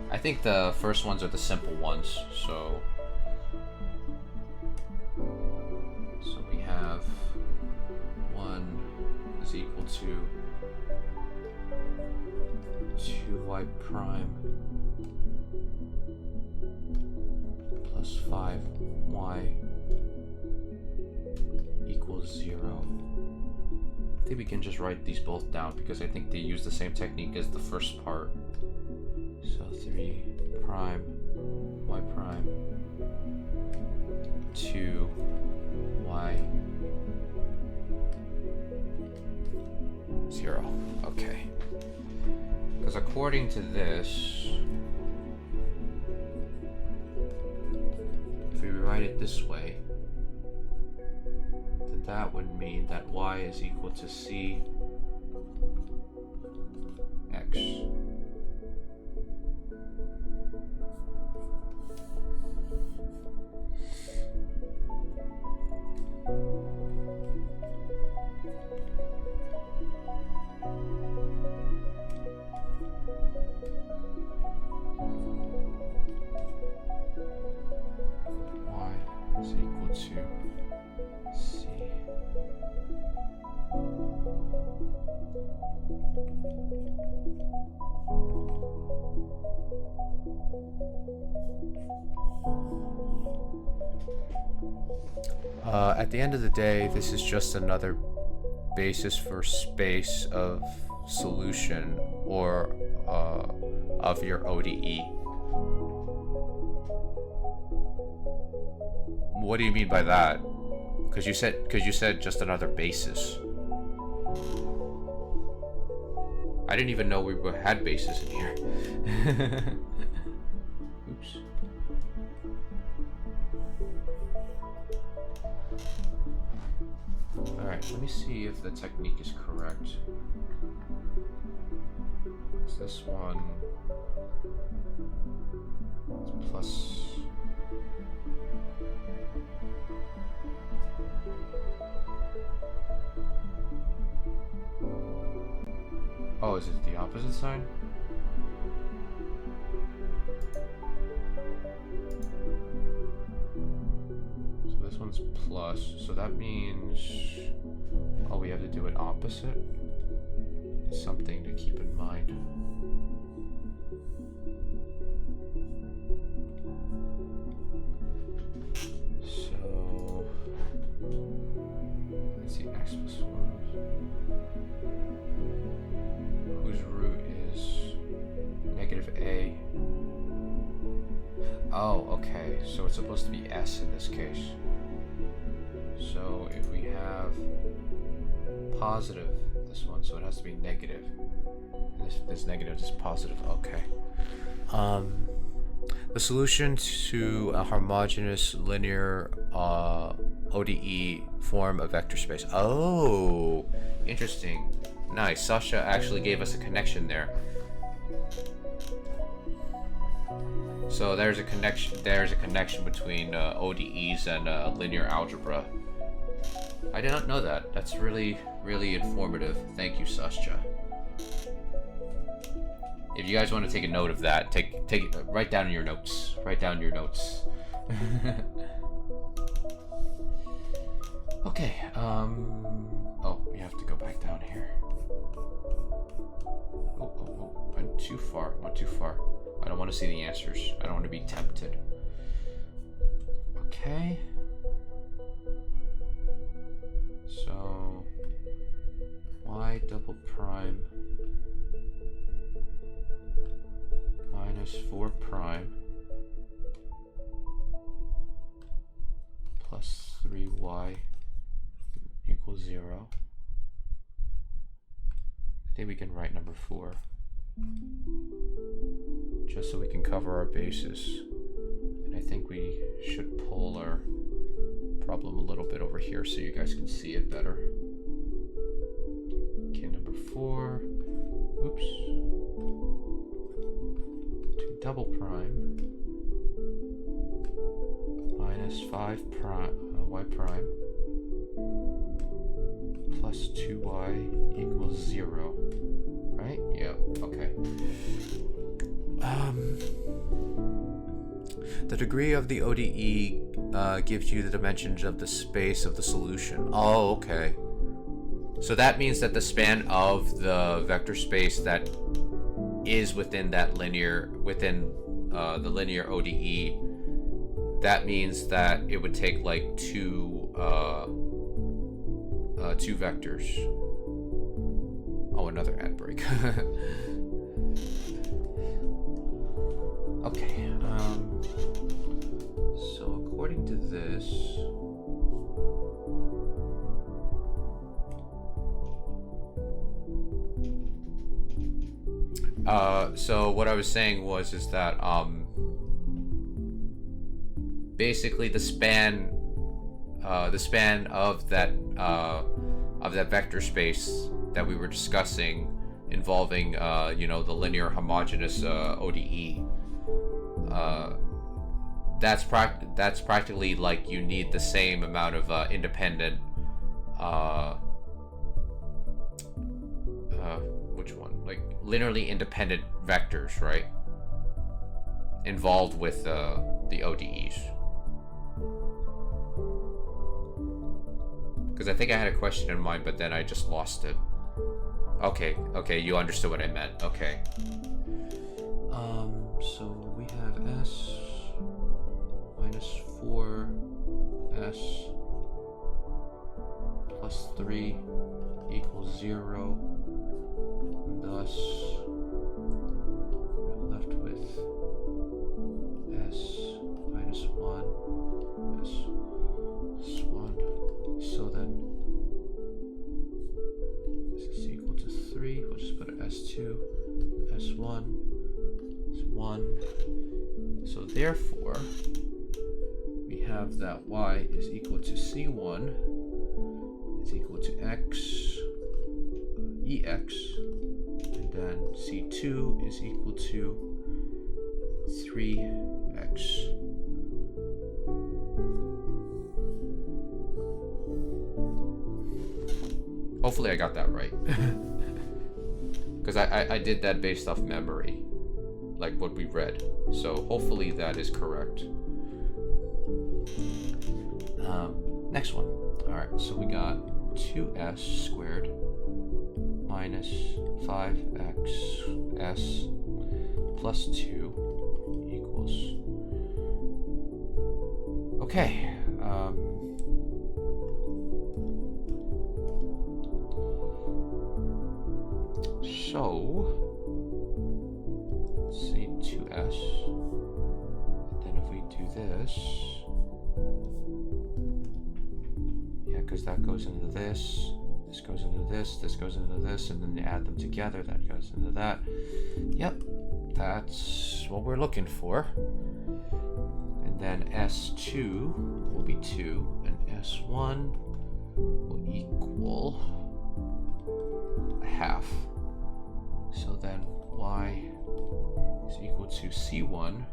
I think the first ones are the simple ones, so we have 1 is equal to 2y prime plus 5y equals 0. I think we can just write these both down because I think they use the same technique as the first part. So 3 prime y prime 2y 0. Okay. Because according to this, if we rewrite it this way, then that would mean that y is equal to c x. Is equal to C. At the end of the day, this is just another basis for space of solution or of your ODE. What do you mean by that? Because you said just another basis. I didn't even know we had bases in here. Oops. Alright, let me see if the technique is correct. Is this one plus oh, is it the opposite sign? So this one's plus, so that means, oh, we have to do it opposite? It's something to keep in mind. So, let's see, x plus 1. Whose root is negative a. Oh, okay. So it's supposed to be s in this case. So if we have positive, this one, so it has to be negative. And this negative is positive. Okay. The solution to a homogeneous linear ODE form of vector space. Oh, interesting. Nice. Sasha actually gave us a connection there. So there's a connection. There's a connection between ODEs and linear algebra. I did not know that. That's really, really informative. Thank you, Sasha. If you guys want to take a note of that, write down in your notes. Write down your notes. Okay. Oh, we have to go back down here. Oh, went too far, I don't want to see the answers. I don't want to be tempted. Okay. So, y double prime minus 4 prime plus 3y equals 0. I think we can write number 4, just so we can cover our bases. And I think we should pull our problem a little bit over here so you guys can see it better. Okay, number 4, oops, 2 double prime minus 5 prime, y prime plus 2y equals 0, right? Yeah, okay. The degree of the ODE gives you the dimensions of the space of the solution. Oh, okay. So that means that the span of the vector space that is within that linear, the linear ODE, that means that it would take like two vectors. Oh, another ad break. Okay, so according to this, so what I was saying is that, basically the span of that vector space that we were discussing involving, the linear homogeneous ODE, that's practically like you need the same amount of independent, which one? Like linearly independent vectors, right? Involved with the ODEs. Because I think I had a question in mind, but then I just lost it. Okay, you understood what I meant. Okay. So we have S minus 4S plus 3 equals 0. And thus, we're left with S minus 1, S plus 1. So then, this is equal to 3. We'll just put an S2, S1. 1. So therefore, we have that y is equal to c1 is equal to x, ex, and then c2 is equal to 3x. Hopefully I got that right. Because I did that based off memory, like what we read. So hopefully that is correct. Next one. Alright, so we got 2s squared minus 5x s plus 2 equals... Okay. So, let's see, 2s, and then if we do this, yeah, because that goes into this goes into this goes into this, and then you add them together, that goes into that. Yep, that's what we're looking for. And then s2 will be 2, and s1 will equal half. So then y is equal to c1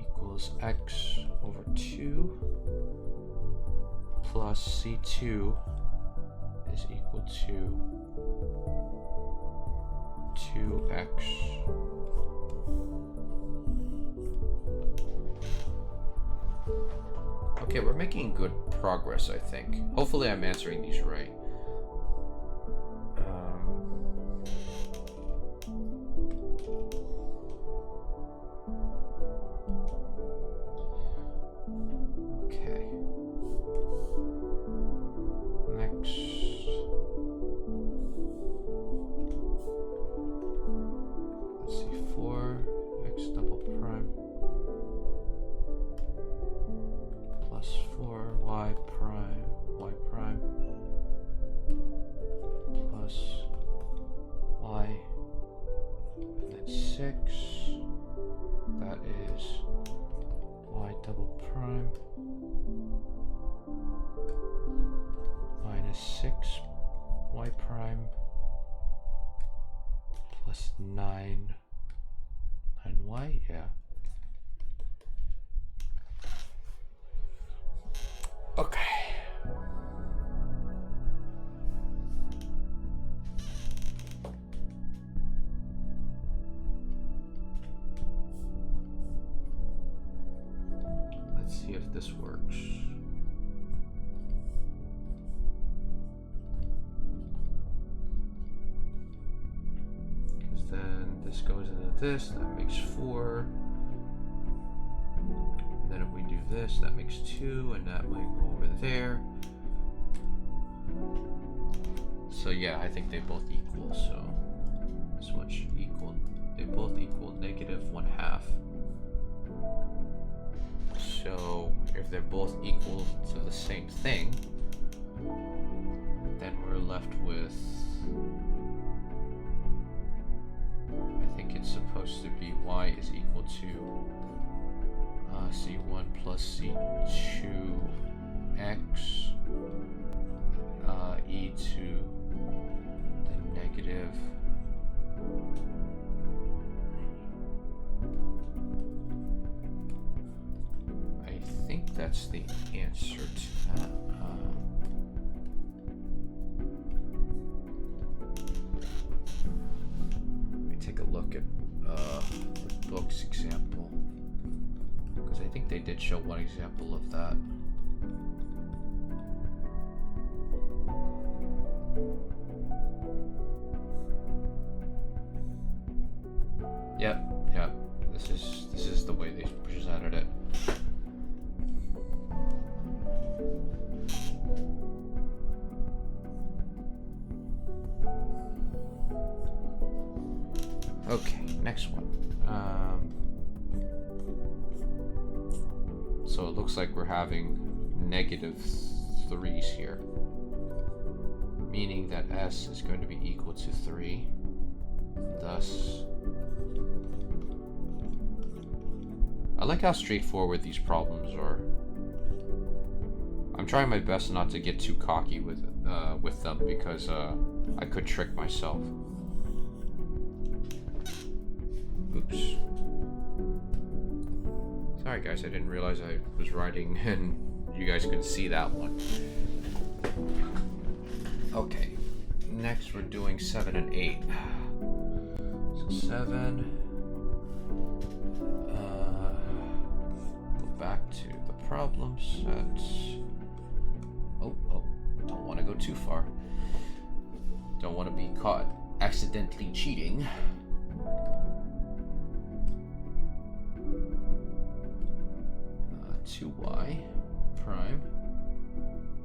equals x over 2 plus c2 is equal to 2x. Okay, we're making good progress, I think. Hopefully I'm answering these right. Okay. Next. Let's see, 4x double prime plus 4y prime plus y, and then 6, that is y double prime minus 6 y prime plus 9y, yeah. Okay. Let's see if this works. Because then this goes into this, that makes 4. And then if we do this, that makes 2, and that might go over there. So yeah, I think they both equal, so this one should equal, they both equal -1/2. So if they're both equal to the same thing, then we're left with, I think it's supposed to be y is equal to c1 plus c2x e to the negative I think that's the answer to that. Let me take a look at the book's example, because I think they did show one example of that. Yep. This is the way they presented it. Okay, next one. So it looks like we're having -3s here, meaning that s is going to be equal to 3. Thus, I like how straightforward these problems are. I'm trying my best not to get too cocky with them, because I could trick myself. Oops. Sorry guys, I didn't realize I was writing and you guys couldn't see that one. Okay, next we're doing 7 and 8. So 7, go back to the problem set. Oh, don't want to go too far. Don't want to be caught accidentally cheating. 2y prime,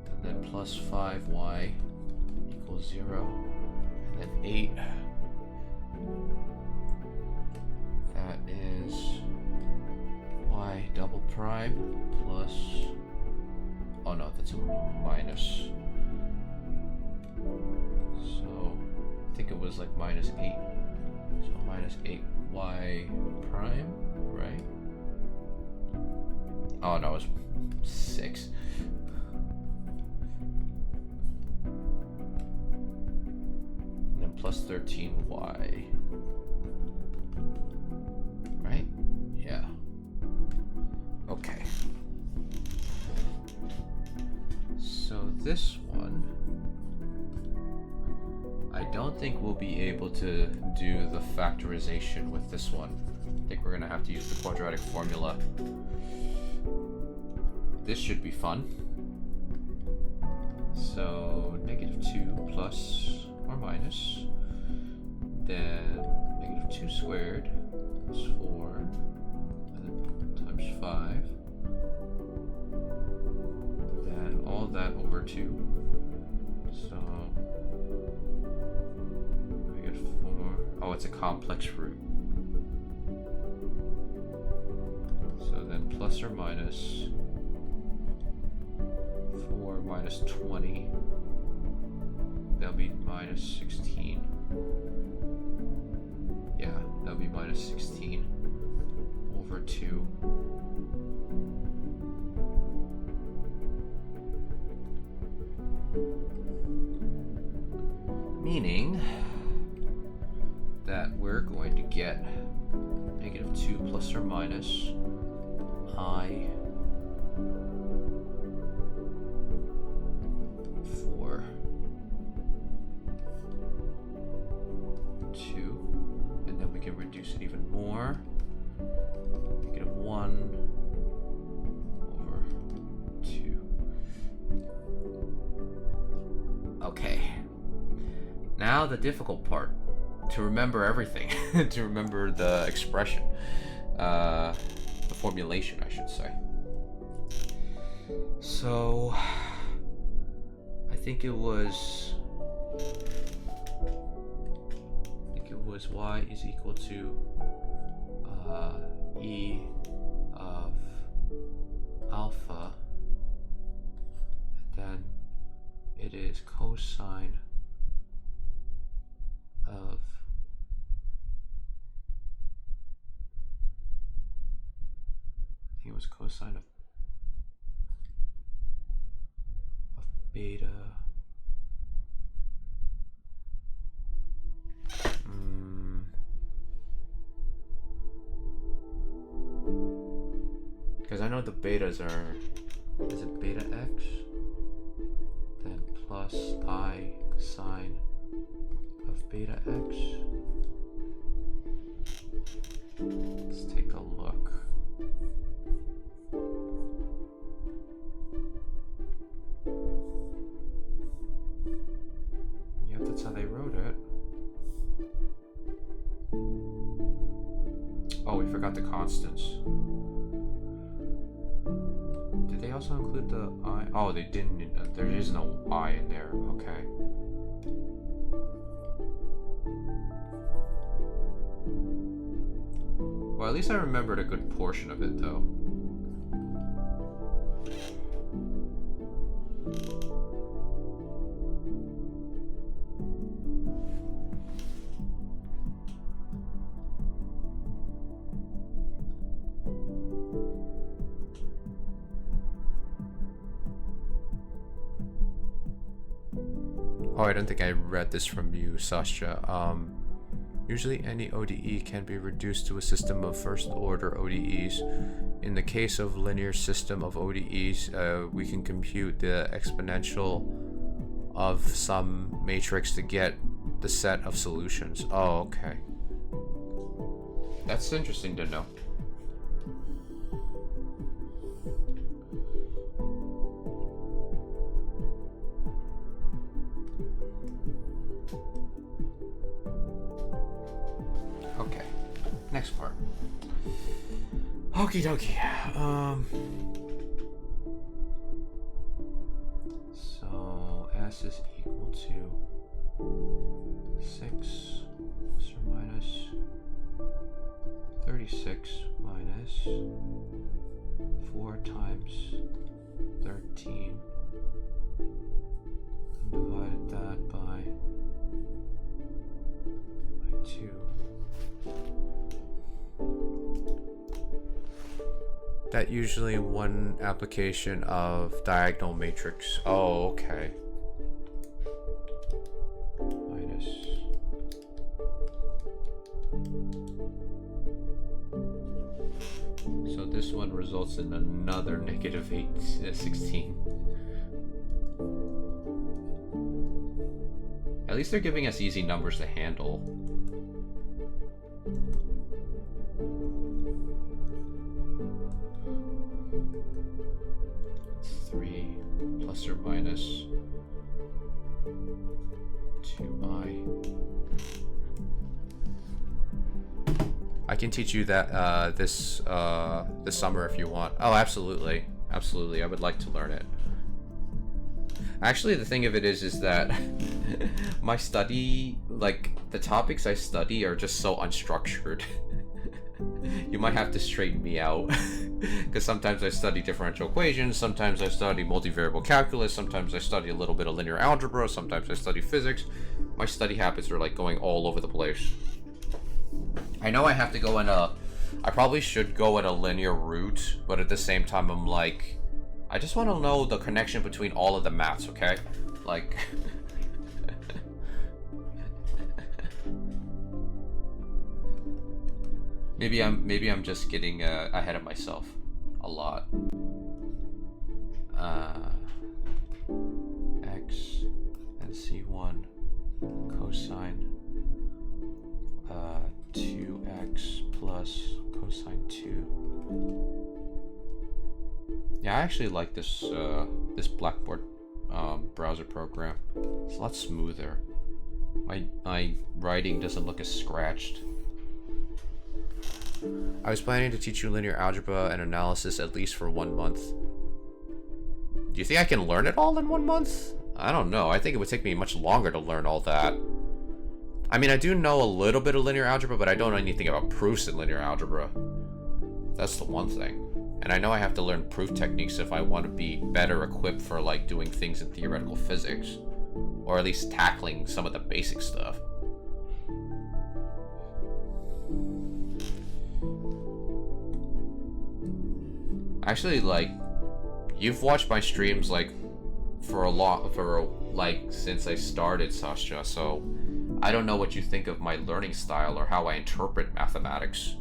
and then plus 5y equals 0, and then 8, that is y double prime plus, oh no, that's a minus, so I think it was like -8, so -8y prime, right? Oh no, it's 6. And then plus 13y. Right? Yeah. Okay. So this one, I don't think we'll be able to do the factorization with this one. I think we're gonna have to use the quadratic formula. this should be fun. So -2 plus or minus, then -2 squared is 4, and then times 5, then all that over 2. So we get 4. Oh, it's a complex root. So then plus or minus 4 minus 20, that'll be minus 16. Yeah, that'll be minus 16 over 2. Meaning that we're going to get -2 plus or minus I 4 2, and then we can reduce it even more. -1 over 2. Okay. Now the difficult part, to remember everything, to remember the expression, the formulation, I should say. So, I think it was y is equal to e of alpha, and then it is cosine of I think it was cosine of beta. Because I know the betas are, is it beta x? Then plus I sine of beta x. Let's take a look. Yeah, that's how they wrote it. Oh, we forgot the constants. Did they also include the I? Oh, they didn't. There is no I in there. Okay. Well, at least I remembered a good portion of it, though. Oh, I don't think I read this from you, Sasha. Usually any ODE can be reduced to a system of first order ODEs. In the case of linear system of ODEs, we can compute the exponential of some matrix to get the set of solutions. Oh, okay. That's interesting to know. Okay, next part. Okie dokie. So S is equal to 6 plus or minus 36 minus 4 times 13. And divided that by 2. That usually one application of diagonal matrix. Oh, okay. Minus. So this one results in another negative 16. At least they're giving us easy numbers to handle. 3 plus or minus 2i. I can teach you that this summer if you want. Oh, absolutely. Absolutely. I would like to learn it. Actually, the thing of it is that my study, like, the topics I study are just so unstructured. You might have to straighten me out. Because sometimes I study differential equations, sometimes I study multivariable calculus, sometimes I study a little bit of linear algebra, sometimes I study physics. My study habits are, like, going all over the place. I know I have to go in I probably should go in a linear route, but at the same time I'm like, I just want to know the connection between all of the maths, okay? Like... maybe I'm just getting ahead of myself a lot. X and C1 cosine 2x plus cosine 2. Yeah, I actually like this this Blackboard browser program. It's a lot smoother. My writing doesn't look as scratched. I was planning to teach you linear algebra and analysis at least for 1 month. Do you think I can learn it all in 1 month? I don't know. I think it would take me much longer to learn all that. I mean, I do know a little bit of linear algebra, but I don't know anything about proofs in linear algebra. That's the one thing. And I know I have to learn proof techniques if I want to be better equipped for, like, doing things in theoretical physics. Or at least tackling some of the basic stuff. Actually, like, you've watched my streams, like, since I started, Sasha, so I don't know what you think of my learning style or how I interpret mathematics.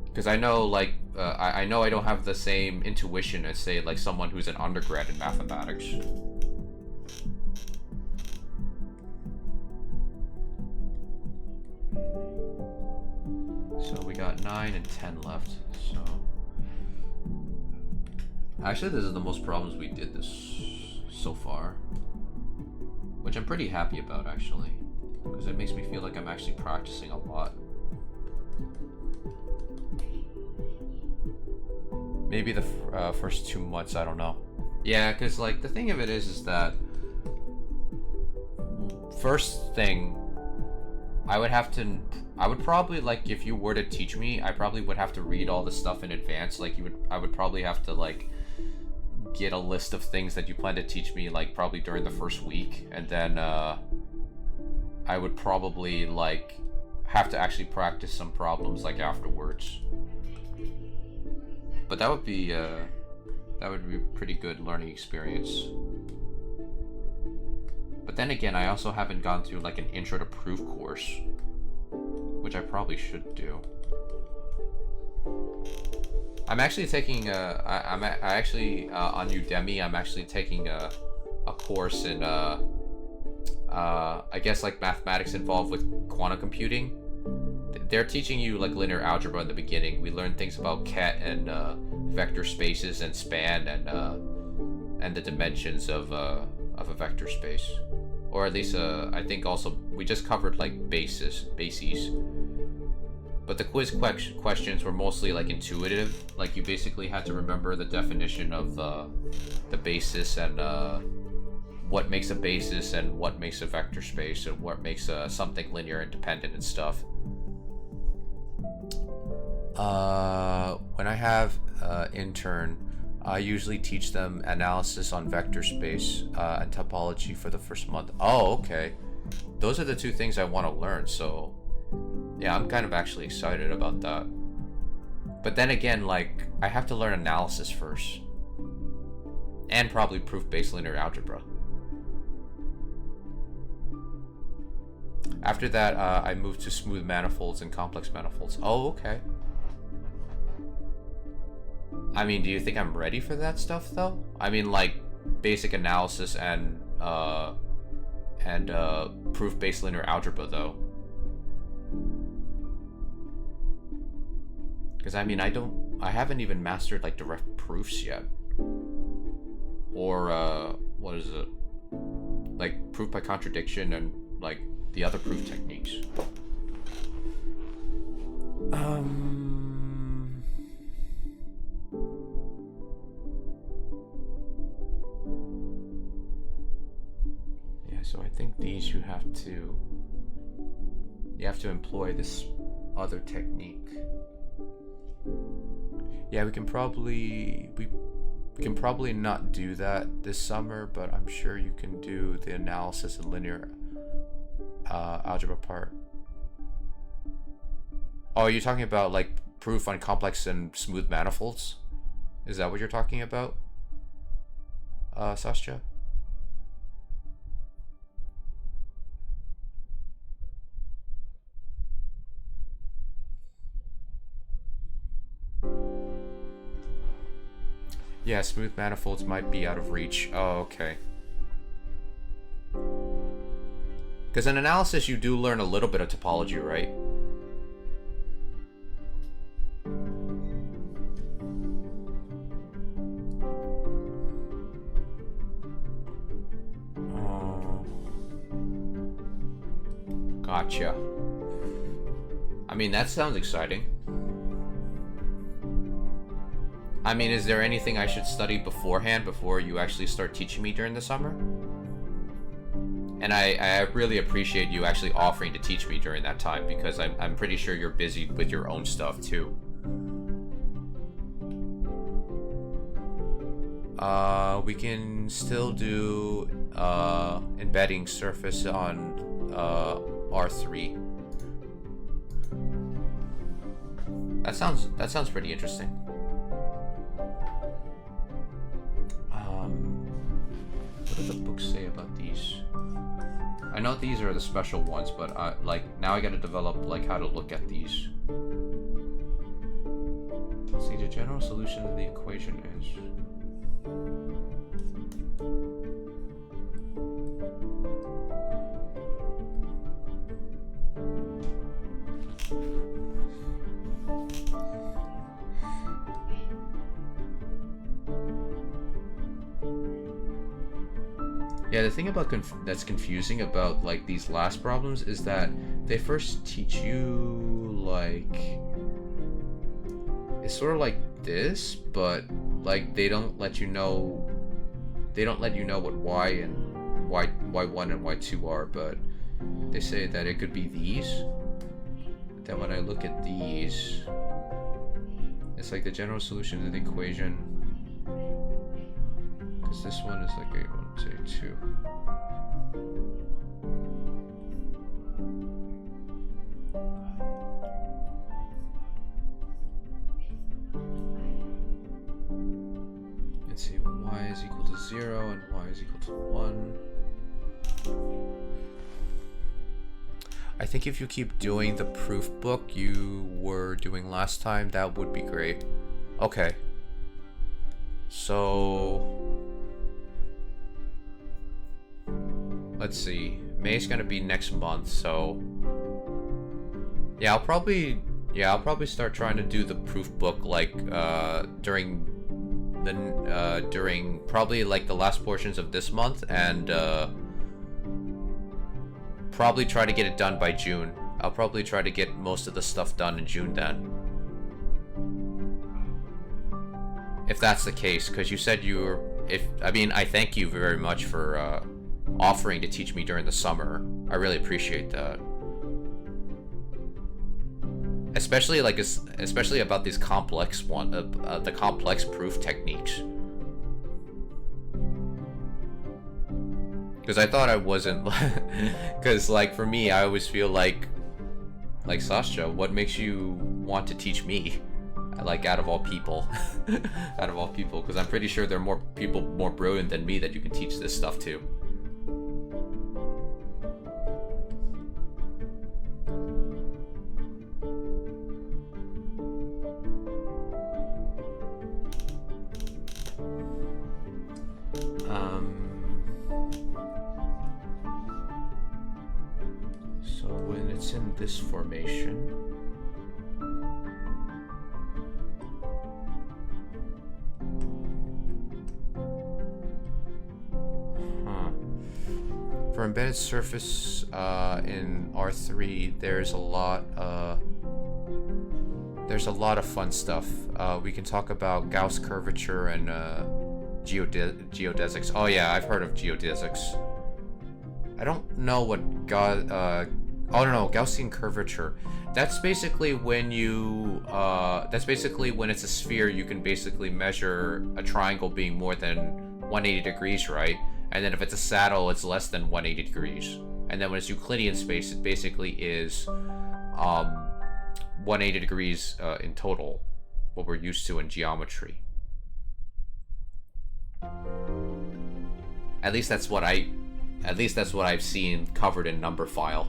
Because I know, like, I know I don't have the same intuition as, say, like, someone who's an undergrad in mathematics. So we got 9 and 10 left, so... Actually, this is the most problems we did this so far. Which I'm pretty happy about, actually. Because it makes me feel like I'm actually practicing a lot. Maybe the first 2 months, I don't know. Yeah, because, like, the thing of it is that... First thing... I would probably, like, if you were to teach me, I probably would have to read all the stuff in advance. Like, I would probably have to, like, get a list of things that you plan to teach me, like, probably during the first week. And then, I would probably, like, have to actually practice some problems, like, afterwards. But that would be a pretty good learning experience. But then again, I also haven't gone through, like, an intro to proof course, which I probably should do. I'm actually taking on Udemy. I'm actually taking a course in I guess, like, mathematics involved with quantum computing. They're teaching you, like, linear algebra in the beginning. We learn things about ket and vector spaces and span and the dimensions of a vector space. Or at least, I think also, we just covered, like, bases. But the quiz questions were mostly, like, intuitive. Like, you basically had to remember the definition of the basis and what makes a basis and what makes a vector space and what makes something linear independent and stuff. When I have intern, I usually teach them analysis on vector space and topology for the first month. Oh, okay. Those are the 2 things I want to learn, so yeah, I'm kind of actually excited about that. But then again, like, I have to learn analysis first. And probably proof-based linear algebra. After that, I moved to smooth manifolds and complex manifolds. Oh, okay. I mean, do you think I'm ready for that stuff, though? I mean, like, basic analysis and proof-based linear algebra, though. Because, I mean, I don't I haven't even mastered like direct proofs yet. Or what is it? Like proof by contradiction and like the other proof techniques. Yeah, so I think these you have to employ this other technique. Yeah, we can probably not do that this summer, but I'm sure you can do the analysis and linear algebra part. Oh, you're talking about like proof on complex and smooth manifolds? Is that what you're talking about, Sascha? Yeah, smooth manifolds might be out of reach. Oh, okay. Because in analysis, you do learn a little bit of topology, right? Gotcha. I mean, that sounds exciting. I mean, is there anything I should study beforehand before you actually start teaching me during the summer? And I really appreciate you actually offering to teach me during that time, because I'm pretty sure you're busy with your own stuff too. We can still do embedding surface on R3. That sounds pretty interesting. What do the books say about these? I know these are the special ones, but like now I got to develop like how to look at these. Let's see, the general solution of the equation is. Yeah, the thing about that's confusing about like these last problems is that they first teach you like it's sort of like this, but like they don't let you know what y and y1 and y2 are, but they say that it could be these. Then when I look at these, it's like the general solution to the equation, because this one is like a 2. Let's see, when y is equal to 0 and y is equal to 1. I think if you keep doing the proof book you were doing last time, that would be great. Okay. So let's see. May's gonna be next month, so yeah, I'll probably start trying to do the proof book like during probably like the last portions of this month, and probably try to get it done by June. I'll probably try to get most of the stuff done in June then. If that's the case, because you said you were, I thank you very much for offering to teach me during the summer. I really appreciate that. Especially about these complex the complex proof techniques. Because I thought I wasn't, because like for me, I always feel like Sascha, what makes you want to teach me? Like out of all people, because I'm pretty sure there are more people more brilliant than me that you can teach this stuff to. So when it's in this formation, For embedded surface in R3, there's a lot of fun stuff. We can talk about Gauss curvature and geodesics. Oh yeah, I've heard of geodesics. I don't know what oh no, Gaussian curvature. That's basically when you that's basically when it's a sphere, you can basically measure a triangle being more than 180 degrees, right? And then if it's a saddle, it's less than 180 degrees. And then when it's Euclidean space, it basically is 180 degrees in total, what we're used to in geometry. At least that's what I've seen covered in Numberphile.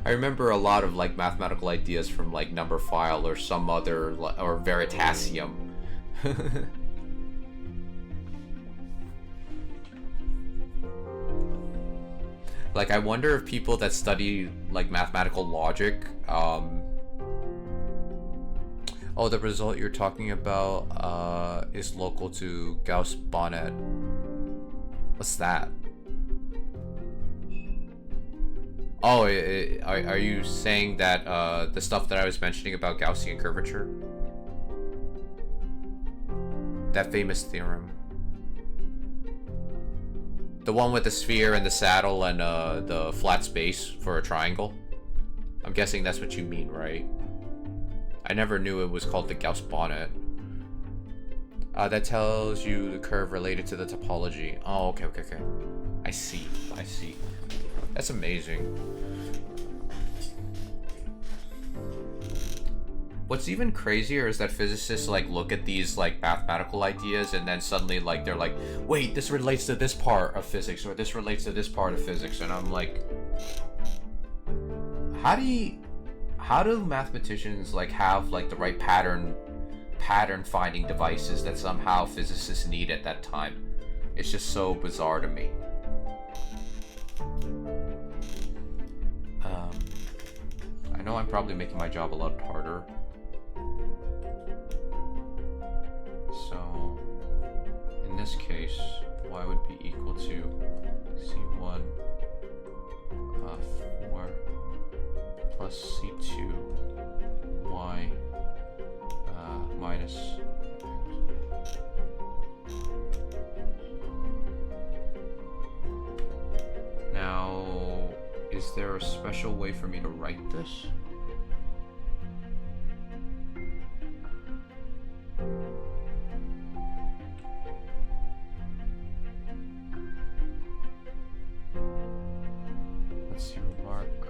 I remember a lot of like mathematical ideas from like Numberphile or some other, or Veritasium. Like, I wonder if people that study like mathematical logic, oh, the result you're talking about is local to Gauss-Bonnet. What's that? Oh, are you saying that the stuff that I was mentioning about Gaussian curvature? That famous theorem. The one with the sphere and the saddle and the flat space for a triangle? I'm guessing that's what you mean, right? I never knew it was called the Gauss-Bonnet. That tells you the curve related to the topology. Oh, okay. I see. That's amazing. What's even crazier is that physicists like look at these like mathematical ideas and then suddenly like they're like, wait, this relates to this part of physics, or this relates to this part of physics, and I'm like, how do mathematicians like have like the right pattern finding devices that somehow physicists need at that time? It's just so bizarre to me. I know I'm probably making my job a lot harder. So, in this case, y would be equal to c1 4 plus c2 y minus x. Now, is there a special way for me to write this? Let's see, remark.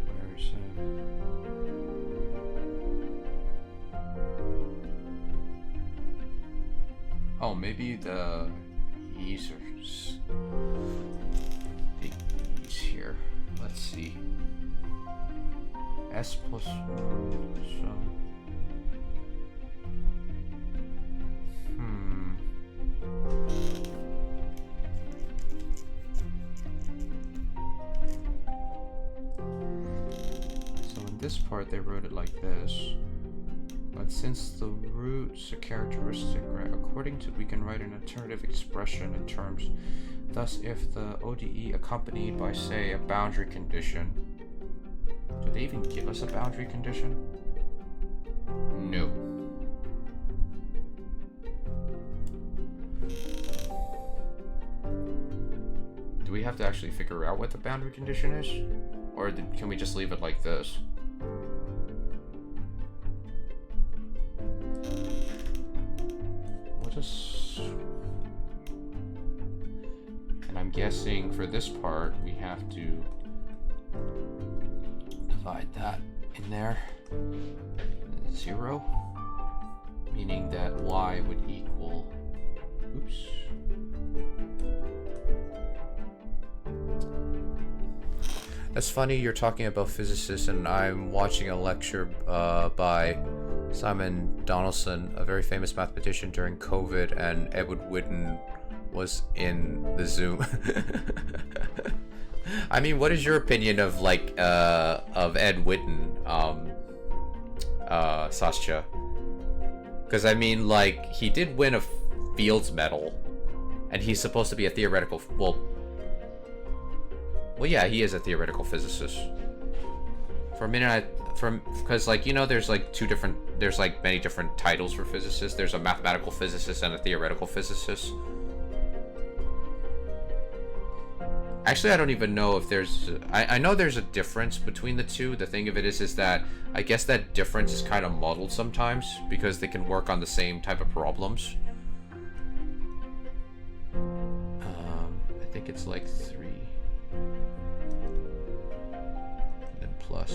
Where is it? Oh, maybe the e's are the e's here. Let's see. S plus 1, so... So in this part they wrote it like this. But since the root's a characteristic, right, we can write an alternative expression in terms. Thus, if the ODE accompanied by, say, a boundary condition. Do they even give us a boundary condition? No. Do we have to actually figure out what the boundary condition is? Or can we just leave it like this? We'll just... And I'm guessing for this part, we have to divide that in there. 0. Meaning that y would equal... Oops. That's funny you're talking about physicists and I'm watching a lecture by Simon Donaldson, a very famous mathematician during COVID, and Edward Witten was in the Zoom. I mean, what is your opinion of like of Ed Witten, Sascha? Because I mean, like, he did win a Fields Medal, and he's supposed to be a theoretical. Well, yeah, he is a theoretical physicist. For a minute, because like there's like there's like many different titles for physicists. There's a mathematical physicist and a theoretical physicist. Actually, I don't even know if there's... I know there's a difference between the two. The thing of it is that I guess that difference is kind of muddled sometimes because they can work on the same type of problems. I think it's like 3. And then plus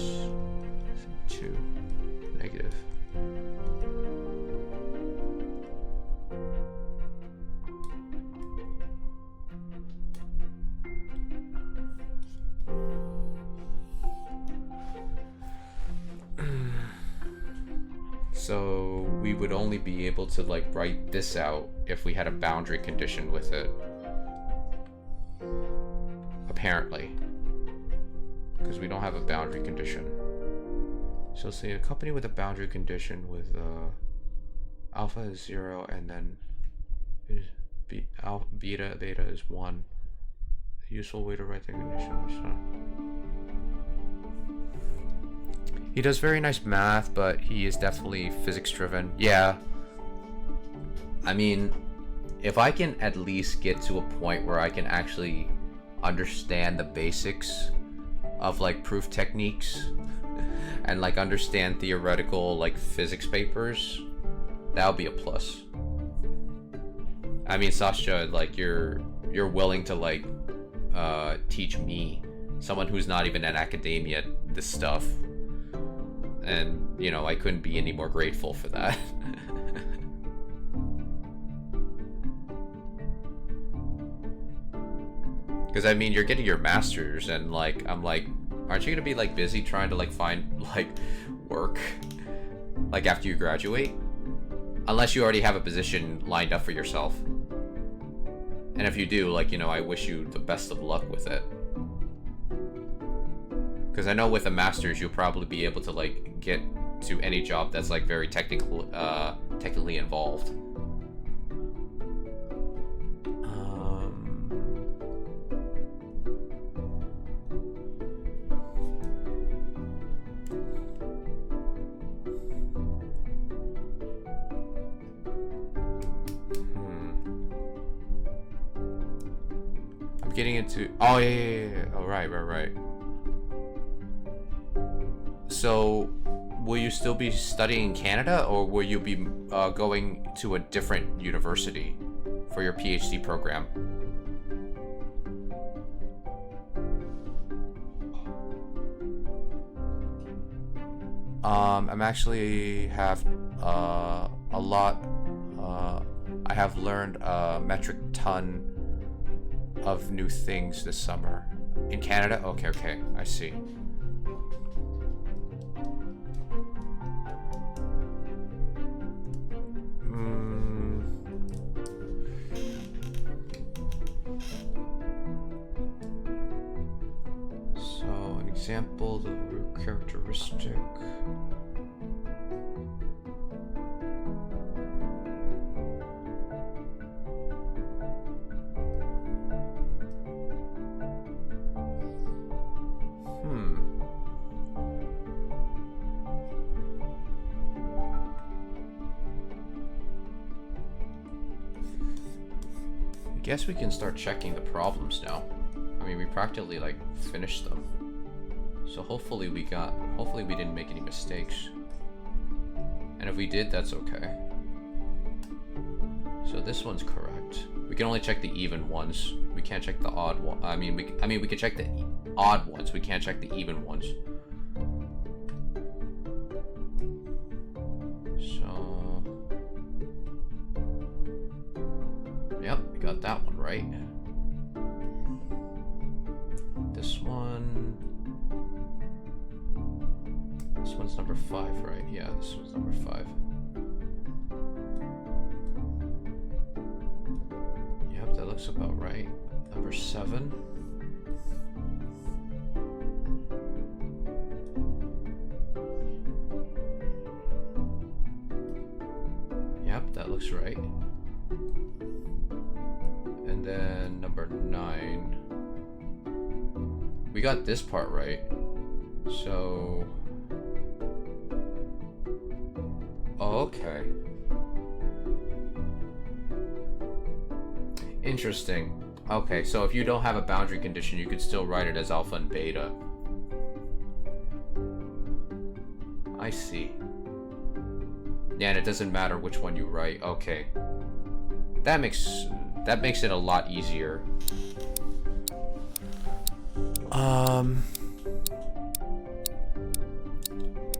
2. Negative. So we would only be able to like write this out if we had a boundary condition with it. Apparently. Because we don't have a boundary condition. So say a company with a boundary condition with alpha is 0 and then beta is 1. The useful way to write the condition. He does very nice math, but he is definitely physics driven. Yeah. I mean, if I can at least get to a point where I can actually understand the basics of like proof techniques and like understand theoretical like physics papers, that would be a plus. I mean, Sasha, like you're willing to like teach me, someone who's not even in academia, this stuff. And, I couldn't be any more grateful for that. Because, I mean, you're getting your master's, and, like, I'm like, aren't you going to be, like, busy trying to, like, find, like, work? Like, after you graduate? Unless you already have a position lined up for yourself. And if you do, like, I wish you the best of luck with it. Because I know with a master's, you'll probably be able to, like, get to any job that's, like, very technically involved. I'm getting into... Oh, yeah. Oh, right. So, will you still be studying in Canada, or will you be going to a different university for your PhD program? I'm actually have a lot. I have learned a metric ton of new things this summer in Canada. Okay, I see. So, an example, the root characteristic. I guess we can start checking the problems now. I mean, we practically like finished them. So hopefully we didn't make any mistakes. And if we did, that's okay. So this one's correct. We can only check the even ones. We can't check the odd one. I mean, we can check the odd ones. We can't check the even ones. So, yep, we got that one right. This one's number 5, right? Yeah, this one's number 5. Yep, that looks about right. Number 7. looks right. And then number 9. We got this part right. So... Oh, okay. Interesting. Okay, so if you don't have a boundary condition, you could still write it as alpha and beta. I see. Yeah, and it doesn't matter which one you write. Okay. That makes it a lot easier.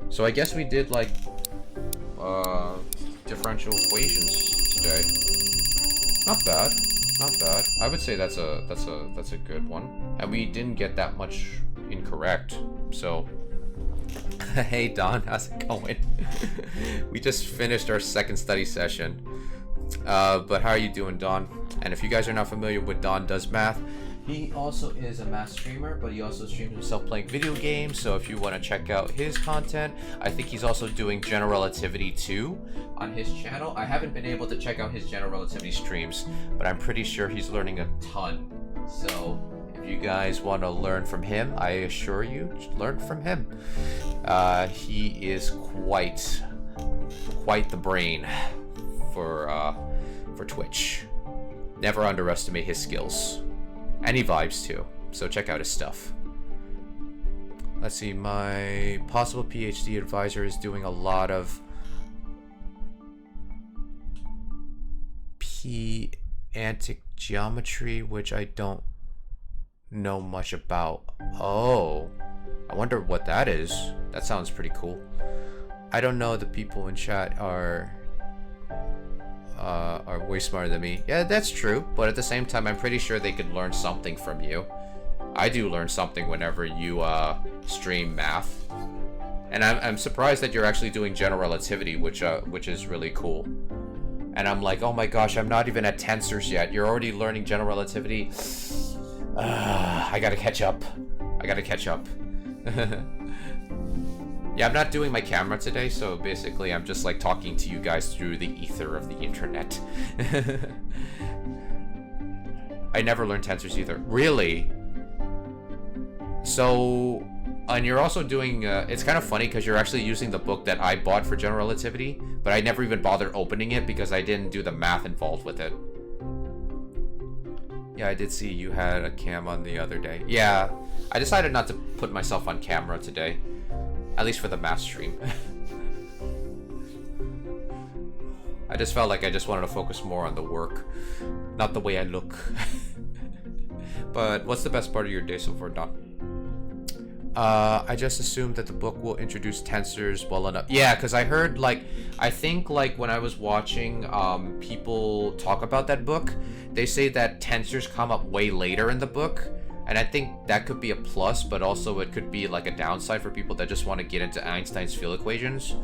So I guess we did like differential equations today. Not bad. Not bad. I would say that's a good one. And we didn't get that much incorrect. So hey Don, how's it going? We just finished our second study session. But how are you doing, Don? And if you guys are not familiar with Don Does Math, he also is a math streamer, but he also streams himself playing video games. So if you want to check out his content, I think he's also doing general relativity too on his channel. I haven't been able to check out his general relativity streams, but I'm pretty sure he's learning a ton. So if you guys want to learn from him, I assure you, learn from him. He is quite the brain for Twitch. Never underestimate his skills. And he vibes too, so check out his stuff. Let's see, my possible PhD advisor is doing a lot of p-antic geometry, which I don't know much about. Oh, I wonder what that is. That sounds pretty cool. I don't know, the people in chat are way smarter than me. Yeah, that's true, but at the same time, I'm pretty sure they could learn something from you. I do learn something whenever you stream math, and I'm surprised that you're actually doing general relativity, which is really cool. And I'm like, oh my gosh, I'm not even at tensors yet. You're already learning general relativity. I gotta catch up. Yeah, I'm not doing my camera today, so basically I'm just like talking to you guys through the ether of the internet. I never learned tensors either. Really? So, and you're also doing, it's kind of funny because you're actually using the book that I bought for general relativity, but I never even bothered opening it because I didn't do the math involved with it. Yeah, I did see you had a cam on the other day. Yeah, I decided not to put myself on camera today. At least for the math stream. I just felt like I just wanted to focus more on the work, not the way I look. But what's the best part of your day so far, Don? I just assumed that the book will introduce tensors well enough. Yeah, because I heard, like, I think, like, when I was watching people talk about that book, they say that tensors come up way later in the book. And I think that could be a plus, but also it could be like a downside for people that just want to get into Einstein's field equations.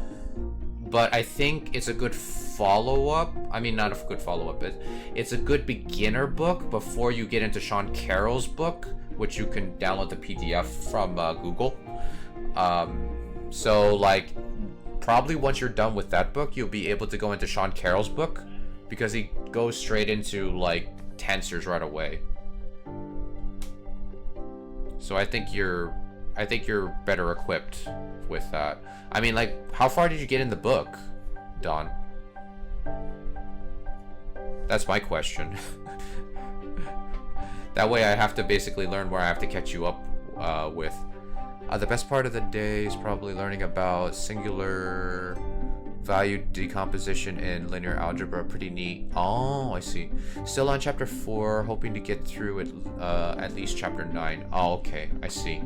But I think it's a good follow-up. I mean, not a good follow-up, but it's a good beginner book before you get into Sean Carroll's book, which you can download the PDF from Google. So, like, probably once you're done with that book, you'll be able to go into Sean Carroll's book, because he goes straight into, like, tensors right away. So I think you're better equipped with that. I mean, like, how far did you get in the book, Don? That's my question. That way I have to basically learn where I have to catch you up with. The best part of the day is probably learning about singular value decomposition in linear algebra. Pretty neat. Oh, I see. Still on chapter 4, hoping to get through it at least chapter 9. Oh, okay, I see.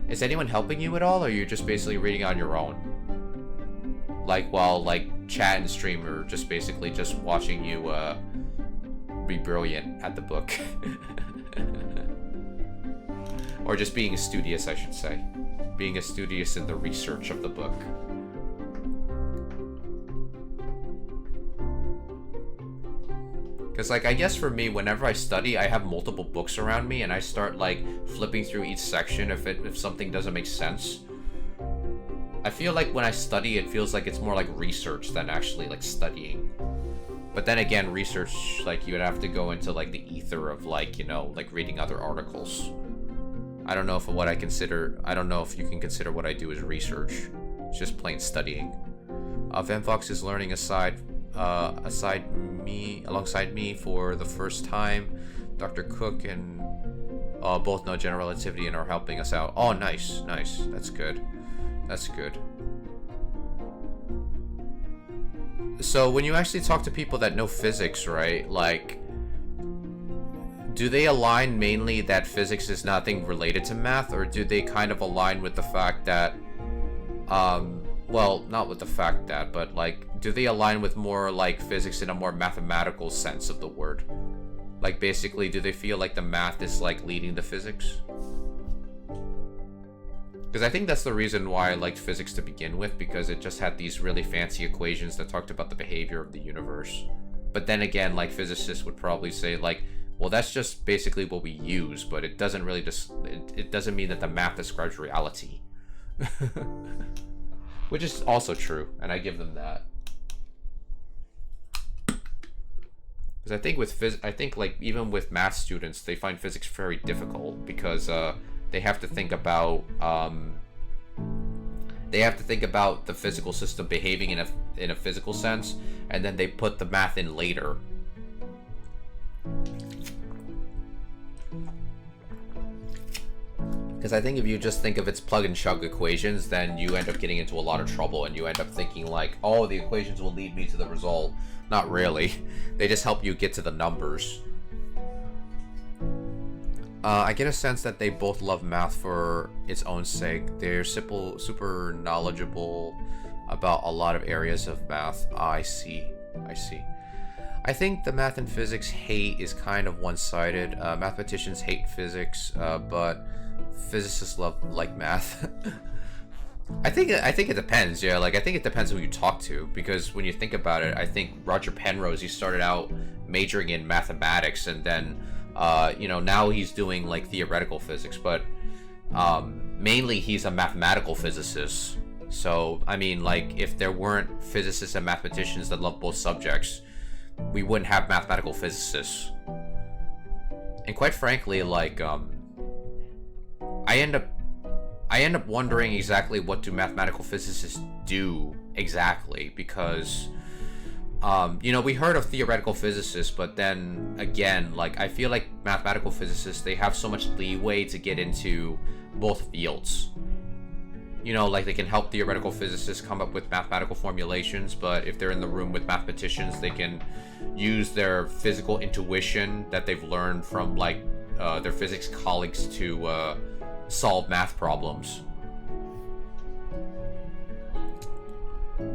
Is anyone helping you at all, or are you just basically reading on your own? Like, while, like, chat and stream, or just basically just watching you be brilliant at the book? Or just being studious, I should say. Being studious in the research of the book. Because, like, I guess for me, whenever I study, I have multiple books around me, and I start, like, flipping through each section if something doesn't make sense. I feel like when I study, it feels like it's more like research than actually, like, studying. But then again, research, like, you'd have to go into, like, the ether of, like, you know, like, reading other articles. I don't know if I don't know if you can consider what I do as research. It's just plain studying. Venvox is learning alongside me for the first time. Dr. Cook and both know general relativity and are helping us out. Oh, nice. That's good. So when you actually talk to people that know physics, right, like, do they align mainly that physics is nothing related to math, or do they kind of align with the fact that, well, not with the fact that, but, like, do they align with more, like, physics in a more mathematical sense of the word? Like, basically, do they feel like the math is, like, leading the physics? Because I think that's the reason why I liked physics to begin with, because it just had these really fancy equations that talked about the behavior of the universe. But then again, like, physicists would probably say, like, well, that's just basically what we use, but it doesn't really it doesn't mean that the math describes reality. Which is also true, and I give them that. Because I think like, even with math students, they find physics very difficult because they have to think about the physical system behaving in a physical sense, and then they put the math in later. Because I think if you just think of its plug and chug equations, then you end up getting into a lot of trouble, and you end up thinking like, oh, the equations will lead me to the result. Not really. They just help you get to the numbers. I get a sense that they both love math for its own sake. They're super knowledgeable about a lot of areas of math. I see. I think the math and physics hate is kind of one-sided. Mathematicians hate physics, but physicists like math. I think it depends. Yeah, like, I think it depends who you talk to, because when you think about it, I think Roger Penrose, he started out majoring in mathematics, and then you know, now he's doing like theoretical physics, but mainly he's a mathematical physicist. So I mean, like, if there weren't physicists and mathematicians that love both subjects, we wouldn't have mathematical physicists. And quite frankly, like, I end up wondering exactly what do mathematical physicists do exactly, because you know, we heard of theoretical physicists, but then again, like, I feel like mathematical physicists, they have so much leeway to get into both fields. You know, like, they can help theoretical physicists come up with mathematical formulations, but if they're in the room with mathematicians, they can use their physical intuition that they've learned from, like, their physics colleagues to solve math problems.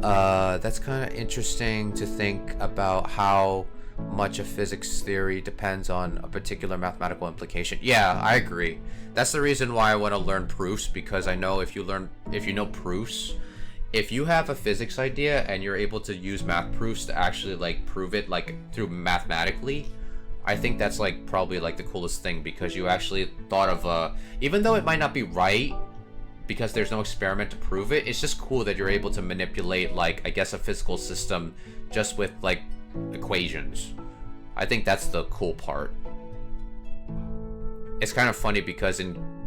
That's kind of interesting to think about how much of physics theory depends on a particular mathematical implication. Yeah, I agree. That's the reason why I want to learn proofs, because I know if you know proofs, if you have a physics idea and you're able to use math proofs to actually, like, prove it, like, through mathematically, I think that's, like, probably, like, the coolest thing, because you actually thought of even though it might not be right, because there's no experiment to prove it, it's just cool that you're able to manipulate, like, I guess, a physical system just with, like, equations. I think that's the cool part. It's kind of funny because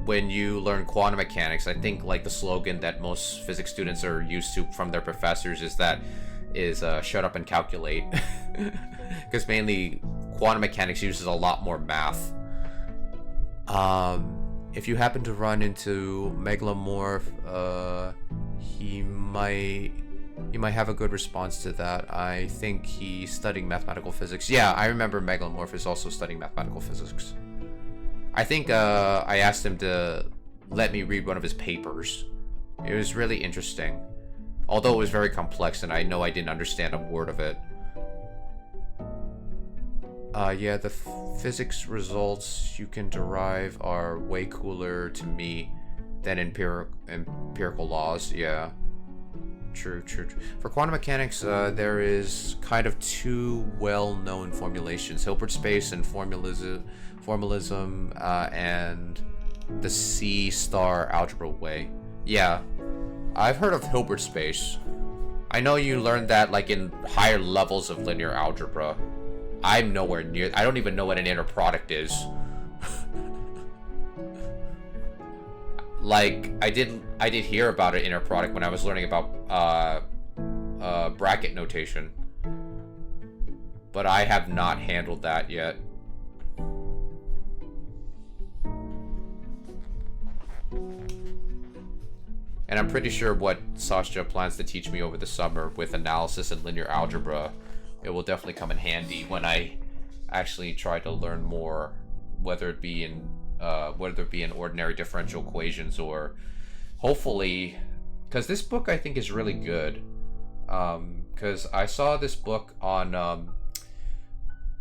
when you learn quantum mechanics, I think, like, the slogan that most physics students are used to from their professors is shut up and calculate. Because mainly quantum mechanics uses a lot more math. If you happen to run into Megalomorph, he might have a good response to that. I think he's studying mathematical physics. Yeah, I remember Megalomorph is also studying mathematical physics. I think I asked him to let me read one of his papers. It was really interesting, although it was very complex, and I know I didn't understand a word of it. Yeah, the physics results you can derive are way cooler to me than empirical laws. Yeah, true. For quantum mechanics, there is kind of two well-known formulations: Hilbert space and formalism, and the C-star algebra way. Yeah, I've heard of Hilbert space. I know you learned that like in higher levels of linear algebra. I'm nowhere near. I don't even know what an inner product is. Like I did hear about an inner product when I was learning about bracket notation, but I have not handled that yet. And I'm pretty sure what Sasha plans to teach me over the summer with analysis and linear algebra, it will definitely come in handy when I actually try to learn more, whether it be in ordinary differential equations or hopefully, because this book I think is really good. Because I saw this book on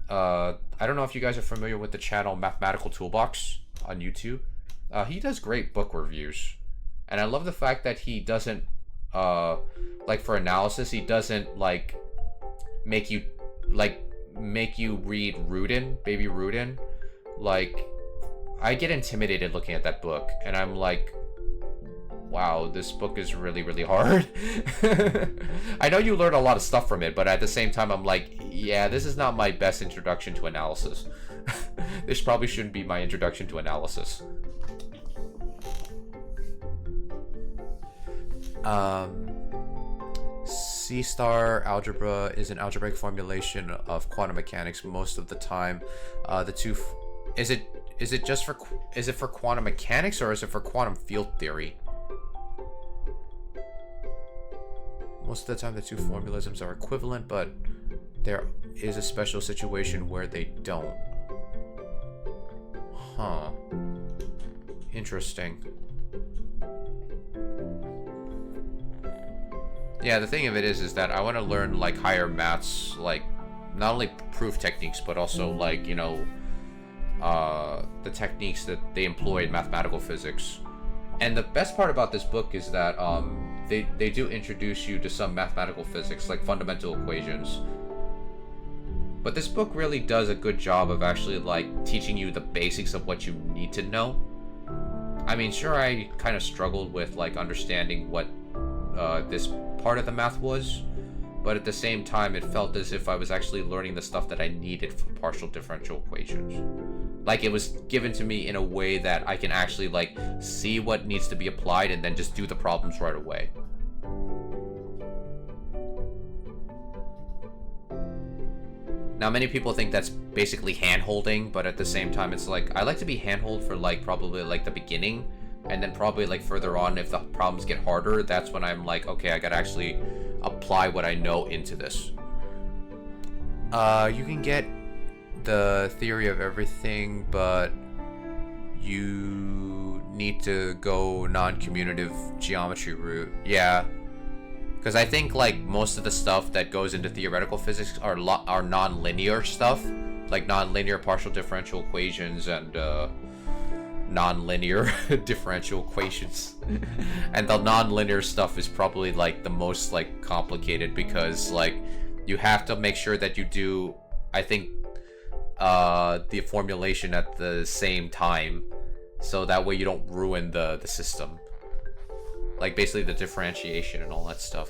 I don't know if you guys are familiar with the channel Mathematical Toolbox on YouTube. He does great book reviews. And I love the fact that he doesn't, like for analysis, he doesn't like make you read Rudin, Baby Rudin. Like, I get intimidated looking at that book, and I'm like, wow, this book is really, really hard. I know you learn a lot of stuff from it, but at the same time, I'm like, yeah, this is not my best introduction to analysis. This probably shouldn't be my introduction to analysis. C-star algebra is an algebraic formulation of quantum mechanics most of the time. Is it for quantum mechanics or is it for quantum field theory? Most of the time the two formalisms are equivalent, but there is a special situation where they don't. Huh. Interesting. Yeah, the thing of it is that I want to learn like higher maths, like not only proof techniques, but also like, you know, the techniques that they employ in mathematical physics. And the best part about this book is that they do introduce you to some mathematical physics, like fundamental equations. But this book really does a good job of actually like teaching you the basics of what you need to know. I mean, sure, I kind of struggled with like understanding what this part of the math was, but at the same time it felt as if I was actually learning the stuff that I needed for partial differential equations. Like it was given to me in a way that I can actually like see what needs to be applied and then just do the problems right away. Now many people think that's basically hand-holding, but at the same time it's like I like to be hand-hold for like probably like the beginning. And then probably like further on, if the problems get harder, that's when I'm like, okay, I gotta actually apply what I know into this. You can get the theory of everything, but you need to go non-commutative geometry route. Yeah, because I think like most of the stuff that goes into theoretical physics are non-linear stuff, like non-linear partial differential equations and non-linear differential equations. And the non-linear stuff is probably like the most like complicated because like you have to make sure that you do, I think, the formulation at the same time, so that way you don't ruin the system, like basically the differentiation and all that stuff.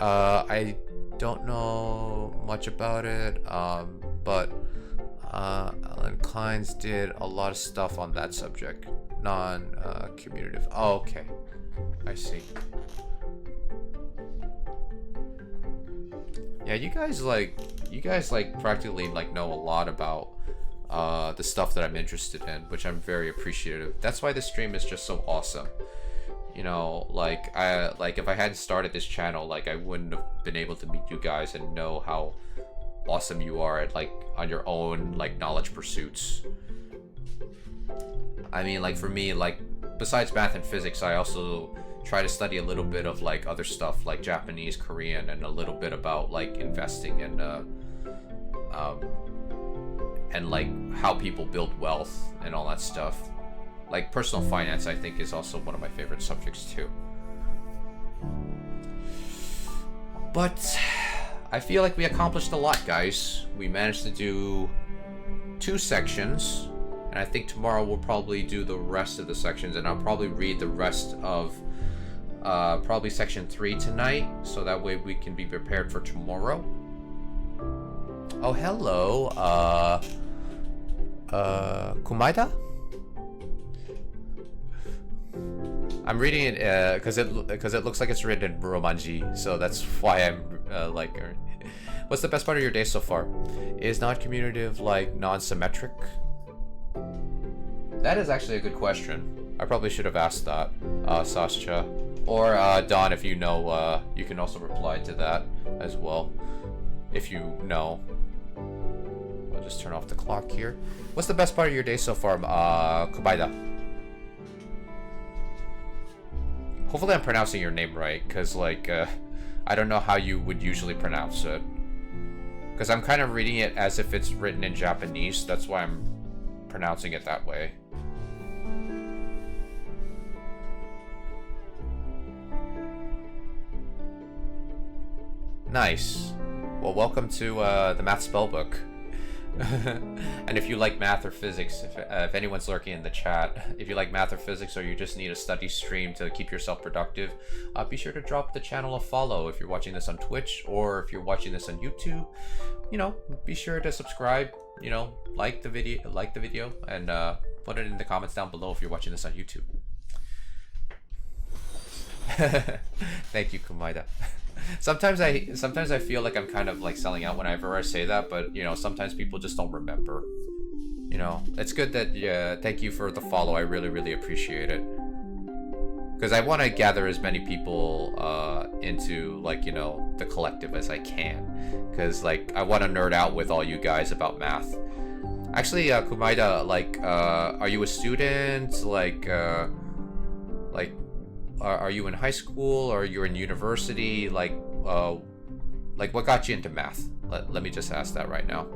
I don't know much about it, but Alan Klein's did a lot of stuff on that subject. Non-commutative. Oh, okay. I see. Yeah, you guys practically like know a lot about the stuff that I'm interested in, which I'm very appreciative. That's why this stream is just so awesome. You know, like if I hadn't started this channel, like I wouldn't have been able to meet you guys and know how awesome you are at like on your own like knowledge pursuits. I mean, like for me, like besides math and physics, I also try to study a little bit of like other stuff like Japanese, Korean, and a little bit about like investing and like how people build wealth and all that stuff. Like personal finance, I think, is also one of my favorite subjects too. But I feel like we accomplished a lot, guys. We managed to do 2 sections, and I think tomorrow we'll probably do the rest of the sections, and I'll probably read the rest of probably section 3 tonight, so that way we can be prepared for tomorrow. Oh, hello, Kumaida? I'm reading it because it looks like it's written in Romanji, so that's why I'm like. What's the best part of your day so far? Is non-commutative like non-symmetric? That is actually a good question. I probably should have asked that, Sascha, or Don, if you know, you can also reply to that as well, if you know. I'll just turn off the clock here. What's the best part of your day so far, Kubaida? Hopefully I'm pronouncing your name right, because, like, I don't know how you would usually pronounce it. Because I'm kind of reading it as if it's written in Japanese, that's why I'm pronouncing it that way. Nice. Well, welcome to the math spellbook. And if you like math or physics, if anyone's lurking in the chat, if you like math or physics, or you just need a study stream to keep yourself productive, be sure to drop the channel a follow if you're watching this on Twitch, or if you're watching this on YouTube. You know, be sure to subscribe. You know, like the video, and put it in the comments down below if you're watching this on YouTube. Thank you, Kumaida. Sometimes I feel like I'm kind of like selling out whenever I say that, but you know, sometimes people just don't remember. You know, it's good that thank you for the follow. I really appreciate it, because I want to gather as many people into, like, you know, the collective as I can, because like I want to nerd out with all you guys about math. Actually, Kumaida, like, are you a student? Like are you in high school, or you're in university? Like what got you into math? Let me just ask that right now.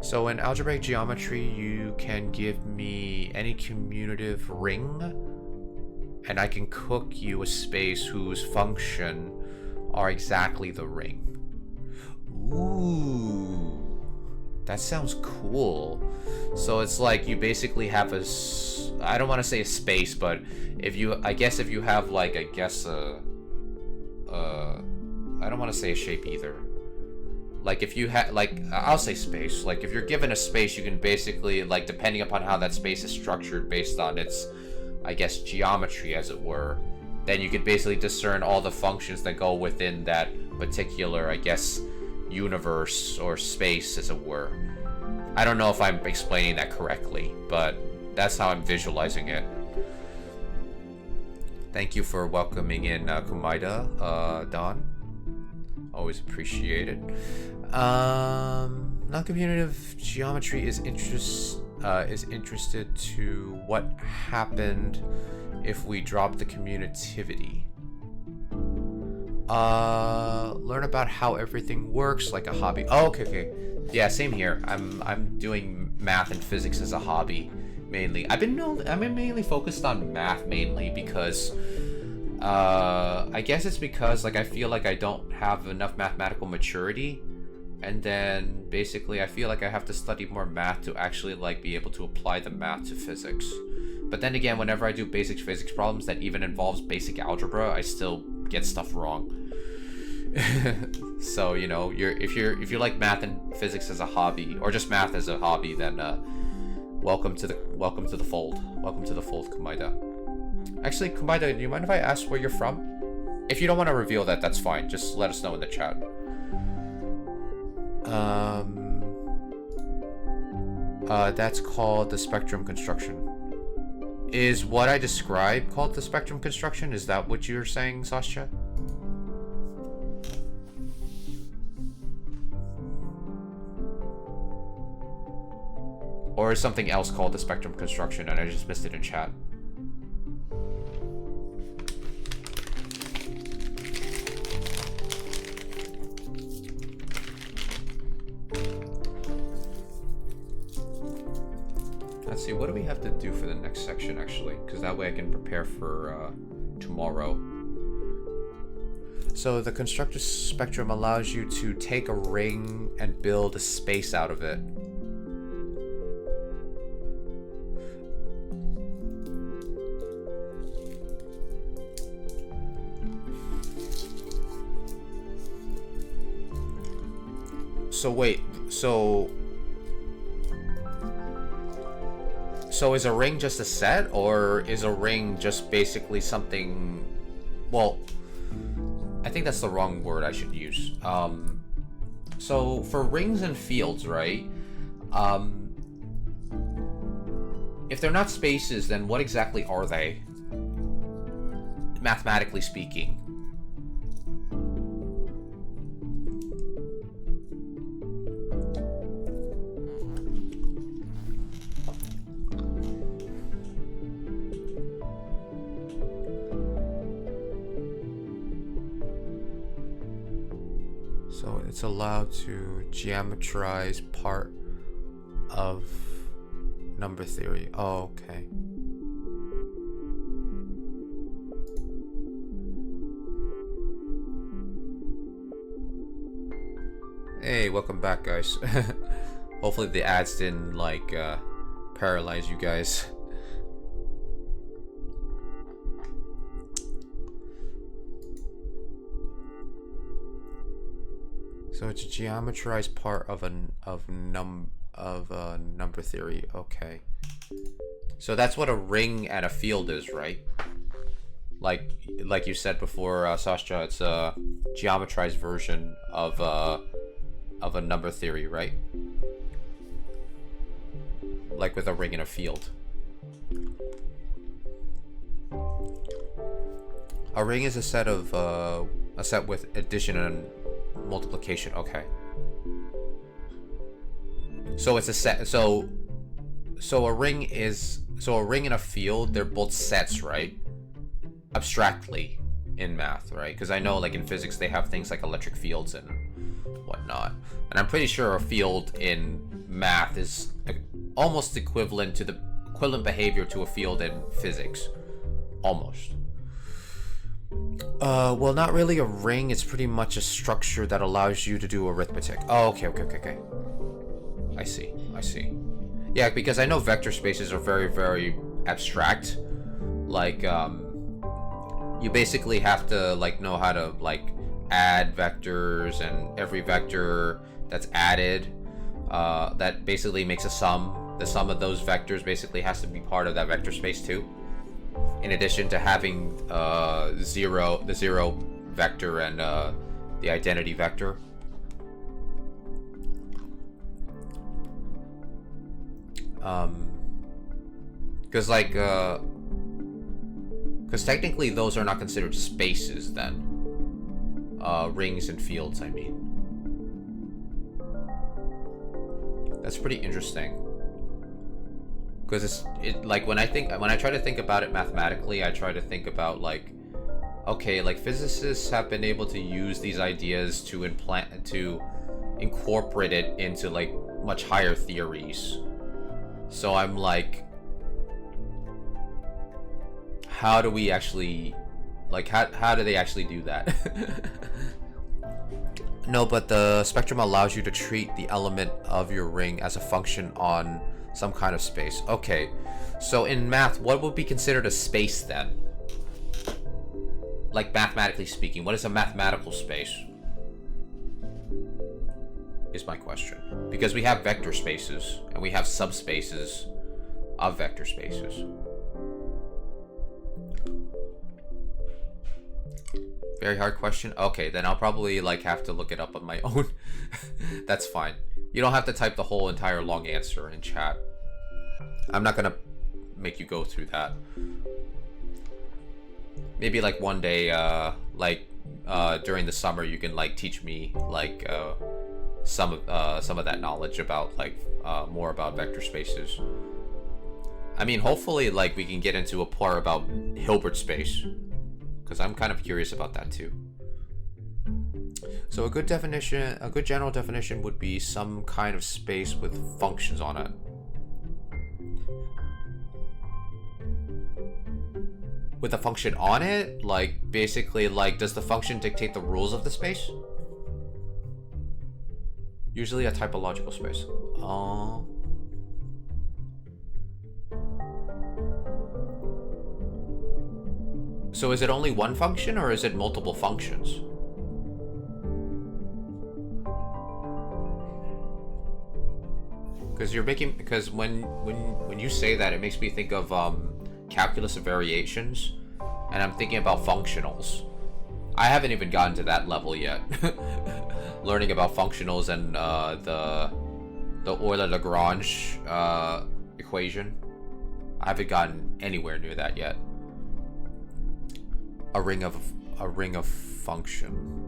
So in algebraic geometry, you can give me any commutative ring, and I can cook you a space whose function are exactly the ring. Ooh, that sounds cool. So it's like you basically have a, I don't want to say a space, but I guess if you have like, I don't want to say a shape either. Like if you have, like, I'll say space. Like if you're given a space, you can basically, like, depending upon how that space is structured based on its, I guess, geometry, as it were, then you could basically discern all the functions that go within that particular, I guess, universe or space, as it were. I don't know if I'm explaining that correctly, but that's how I'm visualizing it. Thank you for welcoming in Kumaida, Don. Always appreciate it. Non-commutative geometry is interested to what happened if we drop the commutativity. Learn about how everything works like a hobby. Oh, okay. Yeah, same here. I'm doing math and physics as a hobby mainly. I've been mainly focused on math mainly because I guess it's because, like, I feel like I don't have enough mathematical maturity, and then basically I feel like I have to study more math to actually, like, be able to apply the math to physics. But then again, whenever I do basic physics problems that even involves basic algebra, I still get stuff wrong. So, you know, if you like math and physics as a hobby, or just math as a hobby, then welcome to the fold. Welcome to the fold, Kumaida. Actually, Kumaida, do you mind if I ask where you're from? If you don't want to reveal that, that's fine. Just let us know in the chat. That's called the spectrum construction. Is what I described called the spectrum construction? Is that what you're saying, Sascha? Or is something else called the spectrum construction and I just missed it in chat? Let's see, what do we have to do for the next section, actually? Because that way I can prepare for tomorrow. So the constructor spectrum allows you to take a ring and build a space out of it. So wait, so is a ring just a set, or is a ring just basically something? Well, I think that's the wrong word I should use. So for rings and fields, right? If they're not spaces, then what exactly are they? Mathematically speaking. So it's allowed to geometrize part of number theory. Oh, okay. Hey, welcome back, guys. Hopefully the ads didn't like paralyze you guys. So it's a geometrized part of number theory. Okay. So that's what a ring and a field is, right? Like you said before, Sasha, it's a geometrized version of a number theory, right? Like with a ring and a field. A ring is a set with addition and multiplication. Okay. So it's a set. So a ring and a field, they're both sets, right? Abstractly in math, right? Because I know, like, in physics they have things like electric fields and whatnot, and I'm pretty sure a field in math is almost equivalent behavior to a field in physics, almost. Well, not really a ring. It's pretty much a structure that allows you to do arithmetic. Oh, okay. I see. Yeah, because I know vector spaces are very, very abstract. Like, you basically have to, like, know how to, like, add vectors, and every vector that's added, that basically makes a sum. The sum of those vectors basically has to be part of that vector space too. In addition to having the zero vector and the identity vector. Because technically those are not considered spaces then. Rings and fields, I mean. That's pretty interesting. Because it like when I try to think about it mathematically, I try to think about, like, okay, like, physicists have been able to use these ideas to incorporate it into, like, much higher theories. So I'm like, how do we actually, like, how do they actually do that? No, but the spectrum allows you to treat the element of your ring as a function on some kind of space. Okay, so in math, what would be considered a space then? Like, mathematically speaking, what is a mathematical space? Is my question. Because we have vector spaces, and we have subspaces of vector spaces. Very hard question? Okay, then I'll probably, like, have to look it up on my own. That's fine. You don't have to type the whole entire long answer in chat. I'm not gonna make you go through that. Maybe, like, one day, during the summer, you can, like, teach me, like, some of that knowledge about, like, more about vector spaces. I mean, hopefully, like, we can get into a part about Hilbert space, because I'm kind of curious about that too. So a good general definition would be some kind of space with functions on it. With a function on it? Like, basically, like, does the function dictate the rules of the space? Usually a typological space. So is it only one function, or is it multiple functions? Because you're making, because when you say that, it makes me think of calculus of variations, and I'm thinking about functionals. I haven't even gotten to that level yet. Learning about functionals and the Euler-Lagrange equation. I haven't gotten anywhere near that yet. A ring of function.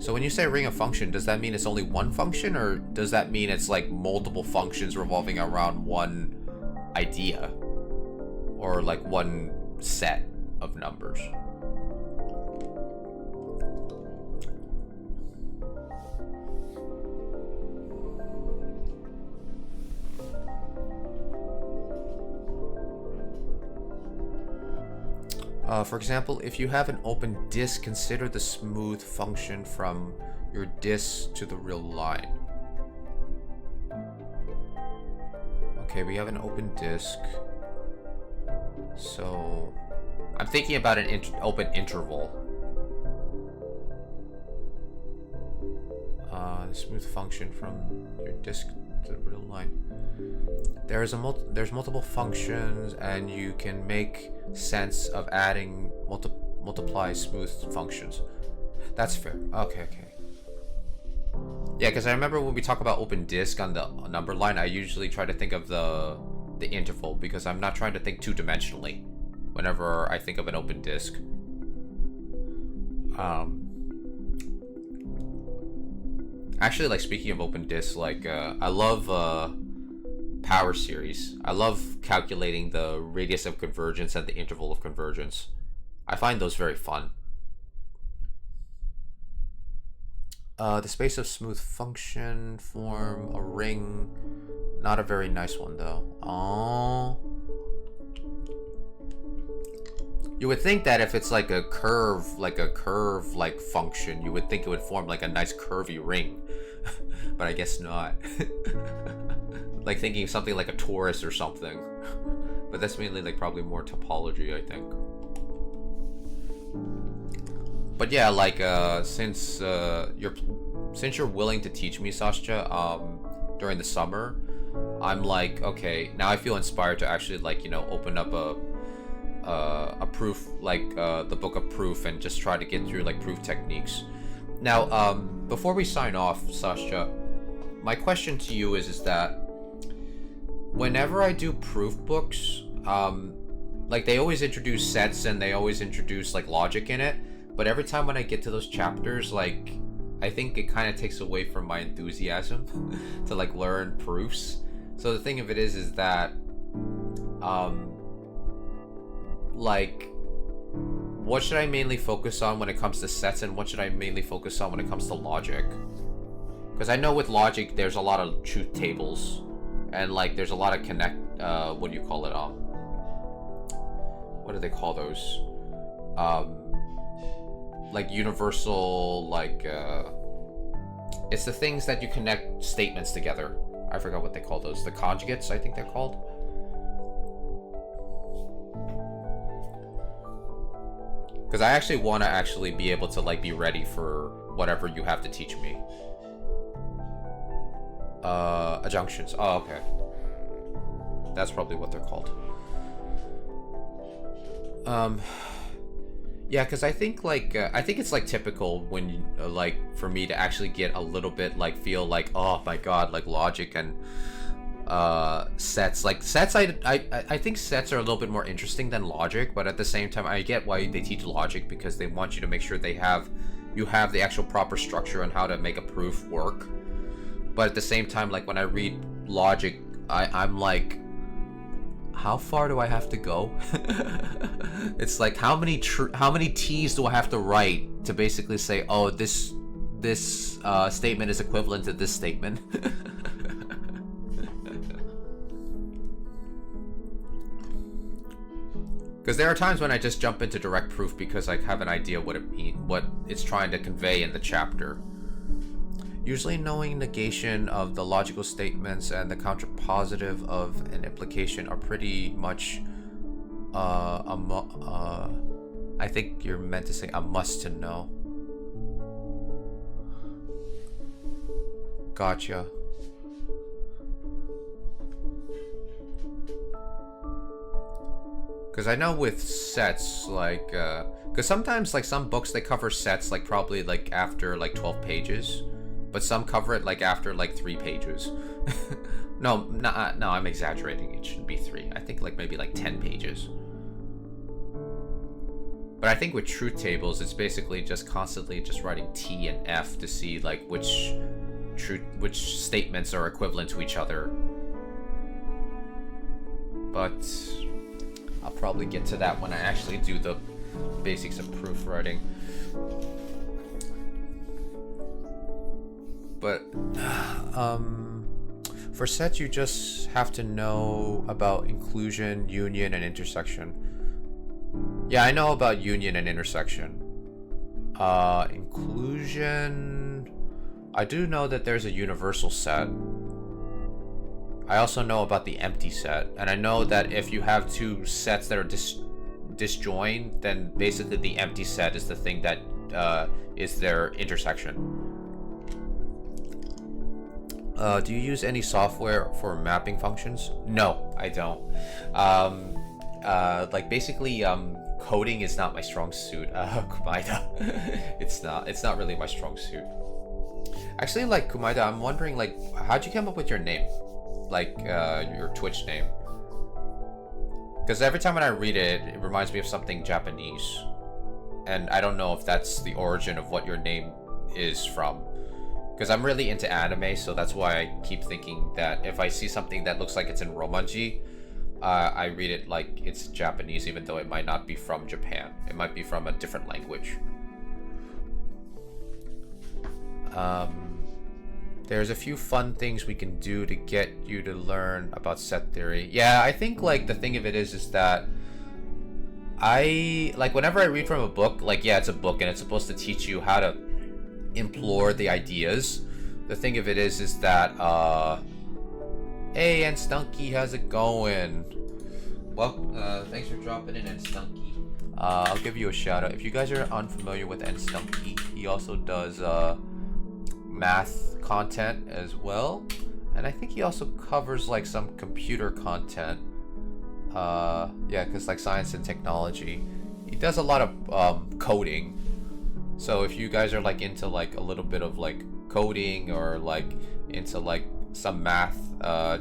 So when you say ring of function, does that mean it's only one function, or does that mean it's like multiple functions revolving around one idea, or like one set of numbers? For example, if you have an open disk, consider the smooth function from your disk to the real line. Okay, we have an open disk. So I'm thinking about an open interval. The smooth function from your disk to the real line. There's multiple functions, and you can make sense of adding multiply smooth functions. That's fair. Okay. Yeah, because I remember when we talk about open disk on the number line, I usually try to think of the interval, because I'm not trying to think two-dimensionally whenever I think of an open disk. Actually, like, speaking of open disk, like I love power series. I love calculating the radius of convergence and the interval of convergence. I find those very fun. The space of smooth function form a ring. Not a very nice one though. Oh. You would think that if it's like a curve like function, you would think it would form like a nice curvy ring. But I guess not. Like thinking of something like a torus or something. But that's mainly like probably more topology, I think. But yeah, like since you're willing to teach me, Sascha, during the summer, I'm like, okay, now I feel inspired to actually, like, you know, open up a proof, like the book of proof, and just try to get through like proof techniques. Now, before we sign off, Sascha, my question to you is that whenever I do proof books, like they always introduce sets and they always introduce like logic in it, but every time when I get to those chapters, like I think it kind of takes away from my enthusiasm to like learn proofs. So the thing of it is that like, what should I mainly focus on when it comes to sets, and what should I mainly focus on when it comes to logic? Because I know with logic there's a lot of truth tables, and like there's a lot of what do you call it, what do they call those, like universal, like it's the things that you connect statements together. I forgot what they call those, the conjugates, I think they're called. Because I actually want to actually be able to like be ready for whatever you have to teach me. Adjunctions. Oh, okay. That's probably what they're called. Yeah, because I think like I think it's like typical when you, like for me to actually get a little bit like feel like, oh my god, like logic and sets. Like sets, I think sets are a little bit more interesting than logic, but at the same time I get why they teach logic, because they want you to make sure you have the actual proper structure on how to make a proof work. But at the same time, like when I read logic, I'm like, how far do I have to go? It's like how many T's do I have to write to basically say, oh, this statement is equivalent to this statement. Because there are times when I just jump into direct proof because I have an idea what it's trying to convey in the chapter. Usually knowing negation of the logical statements and the counterpositive of an implication are pretty much I think you're meant to say a must to know. Gotcha. Because I know with sets, like, because sometimes, like, some books, they cover sets, like, probably, like, after, like, 12 pages. But some cover it, like, after, like, 3 pages. No, I'm exaggerating. It should be 3. I think, like, maybe, like, 10 pages. But I think with truth tables, it's basically just constantly just writing T and F to see, like, which statements are equivalent to each other. But I'll probably get to that when I actually do the basics of proofwriting. But for sets, you just have to know about inclusion, union, and intersection. Yeah, I know about union and intersection. Inclusion, I do know that there's a universal set. I also know about the empty set, and I know that if you have two sets that are disjoined, then basically the empty set is the thing that is their intersection. Do you use any software for mapping functions? No, I don't. Like basically, coding is not my strong suit. Kumaida, it's not really my strong suit. Actually, like Kumaida, I'm wondering, like, how'd you come up with your name? Like your Twitch name, because every time when I read it, it reminds me of something Japanese, and I don't know if that's the origin of what your name is from, because I'm really into anime, so that's why I keep thinking that if I see something that looks like it's in Romanji, I read it like it's Japanese, even though it might not be from Japan. It might be from a different language. There's a few fun things we can do to get you to learn about set theory. Yeah, I think like the thing of it is that I like whenever I read from a book, like yeah, it's a book and it's supposed to teach you how to implore the ideas. The thing of it is that hey, and Stunky, how's it going? Well, thanks for dropping in, and Stunky. I'll give you a shout out. If you guys are unfamiliar with N Stunky, he also does math content as well, and I think he also covers like some computer content. Yeah, because like science and technology, he does a lot of coding. So if you guys are like into like a little bit of like coding or like into like some math,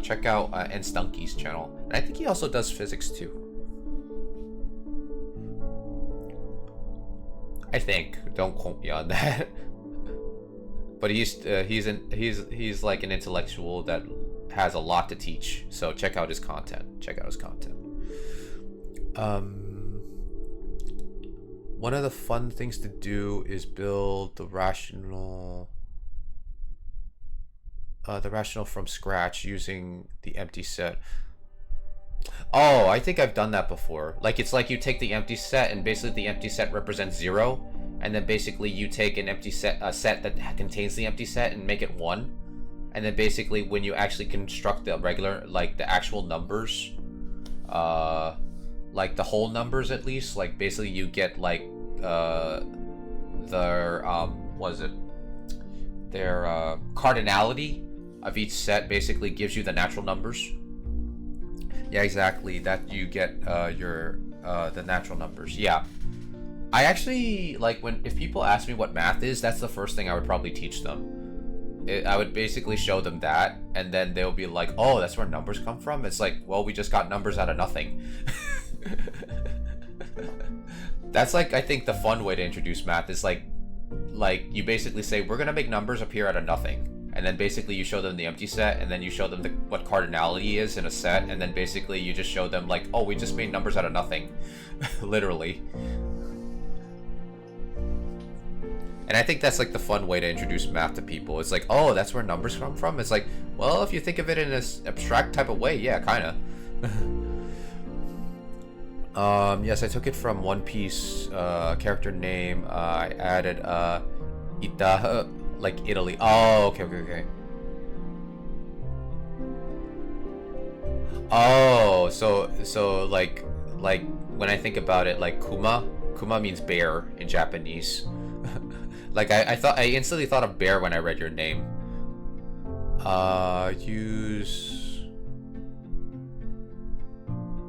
check out N Stunky's channel. And I think he also does physics too. I think. Don't quote me on that. But he's like an intellectual that has a lot to teach. So check out his content. One of the fun things to do is build the rational from scratch using the empty set. Oh, I think I've done that before. Like it's like you take the empty set and basically the empty set represents 0, and then basically you take an empty set, a set that contains the empty set, and make it 1, and then basically when you actually construct the regular, like the actual numbers, like the whole numbers at least, like basically you get like their cardinality of each set basically gives you the natural numbers. Yeah, exactly. That you get your the natural numbers. Yeah. I actually like if people ask me what math is, that's the first thing I would probably teach them. I would basically show them that, and then they'll be like, "Oh, that's where numbers come from." It's like, well, we just got numbers out of nothing. That's like I think the fun way to introduce math is like you basically say we're gonna make numbers appear out of nothing, and then basically you show them the empty set, and then you show them what cardinality is in a set, and then basically you just show them like, oh, we just made numbers out of nothing, literally. And I think that's like the fun way to introduce math to people. It's like, oh, that's where numbers come from. It's like, well, if you think of it in this abstract type of way, yeah, kind of. Yes, I took it from One Piece character name. I added Ita, like Italy. Oh, okay. Oh, so like when I think about it, like Kuma means bear in Japanese. Like I instantly thought of bear when I read your name. Use.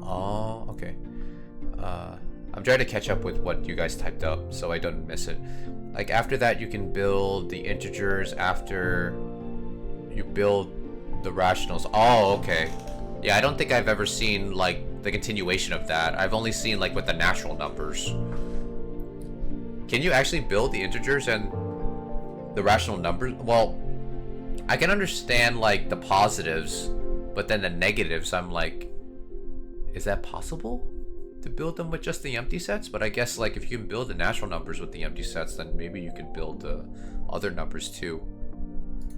Oh, okay. I'm trying to catch up with what you guys typed up so I don't miss it. Like after that, you can build the integers after you build the rationals. Oh, okay. Yeah, I don't think I've ever seen like the continuation of that. I've only seen like with the natural numbers. Can you actually build the integers and the rational numbers? Well, I can understand like the positives, but then the negatives, I'm like, is that possible to build them with just the empty sets? But I guess like if you can build the natural numbers with the empty sets, then maybe you could build the other numbers too.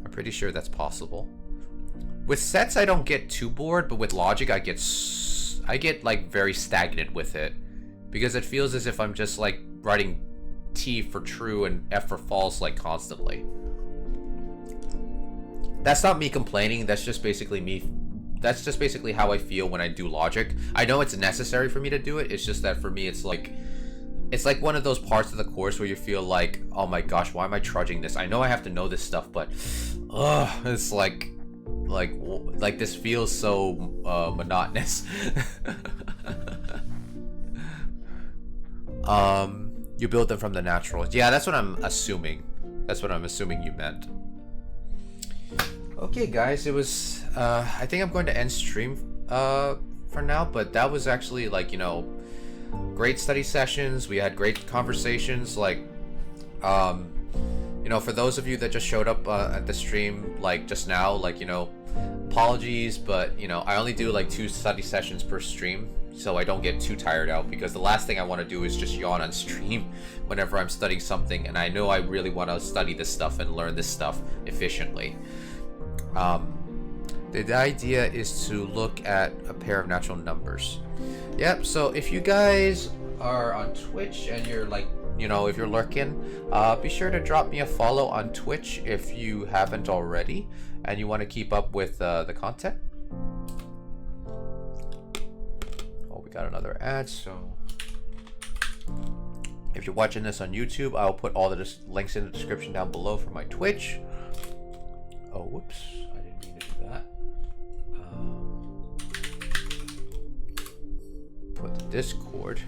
I'm pretty sure that's possible. With sets, I don't get too bored, but with logic, I get like very stagnant with it, because it feels as if I'm just like writing T for true and F for false like constantly. That's not me complaining. That's just basically me. That's just basically how I feel when I do logic. I know it's necessary for me to do it. It's just that for me, it's like one of those parts of the course where you feel like, oh my gosh, why am I trudging this? I know I have to know this stuff, but it's like this feels so monotonous. You build them from the naturals. Yeah, that's what I'm assuming. That's what I'm assuming you meant. Okay, guys, it was I think I'm going to end stream for now, but that was actually like, you know, great study sessions. We had great conversations, like you know, for those of you that just showed up at the stream like just now, like, you know, apologies, but you know, I only do like 2 study sessions per stream, so I don't get too tired out, because the last thing I want to do is just yawn on stream whenever I'm studying something, and I know I really want to study this stuff and learn this stuff efficiently. The idea is to look at a pair of natural numbers. Yep, so if you guys are on Twitch and you're like, you know, if you're lurking, be sure to drop me a follow on Twitch if you haven't already and you want to keep up with the content. Oh, we got another ad. So if you're watching this on YouTube, I'll put all the links in the description down below for my Twitch. Oh, whoops, I didn't mean to do that. Put the Discord.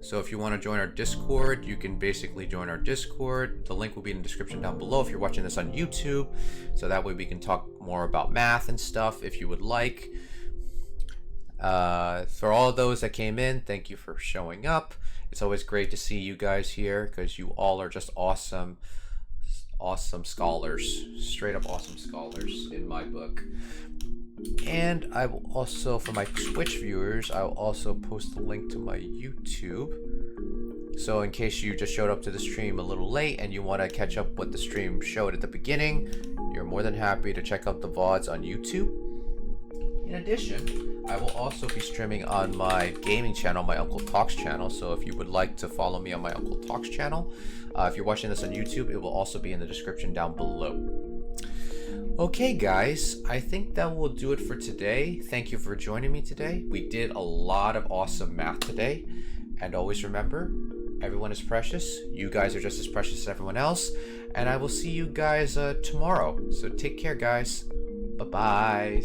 So if you want to join our Discord, you can basically join our Discord. The link will be in the description down below if you're watching this on YouTube. So that way we can talk more about math and stuff if you would like. For all those that came in, thank you for showing up. It's always great to see you guys here, because you all are just awesome scholars. Straight up awesome scholars in my book. And I will also, for my Twitch viewers, I will also post the link to my YouTube. So in case you just showed up to the stream a little late and you want to catch up what the stream showed at the beginning, you're more than happy to check out the VODs on YouTube. In addition, I will also be streaming on my gaming channel, my Uncle Talks channel. So if you would like to follow me on my Uncle Talks channel, if you're watching this on YouTube, it will also be in the description down below. Okay, guys, I think that will do it for today. Thank you for joining me today. We did a lot of awesome math today. And always remember, everyone is precious. You guys are just as precious as everyone else. And I will see you guys tomorrow. So take care, guys. Bye-bye.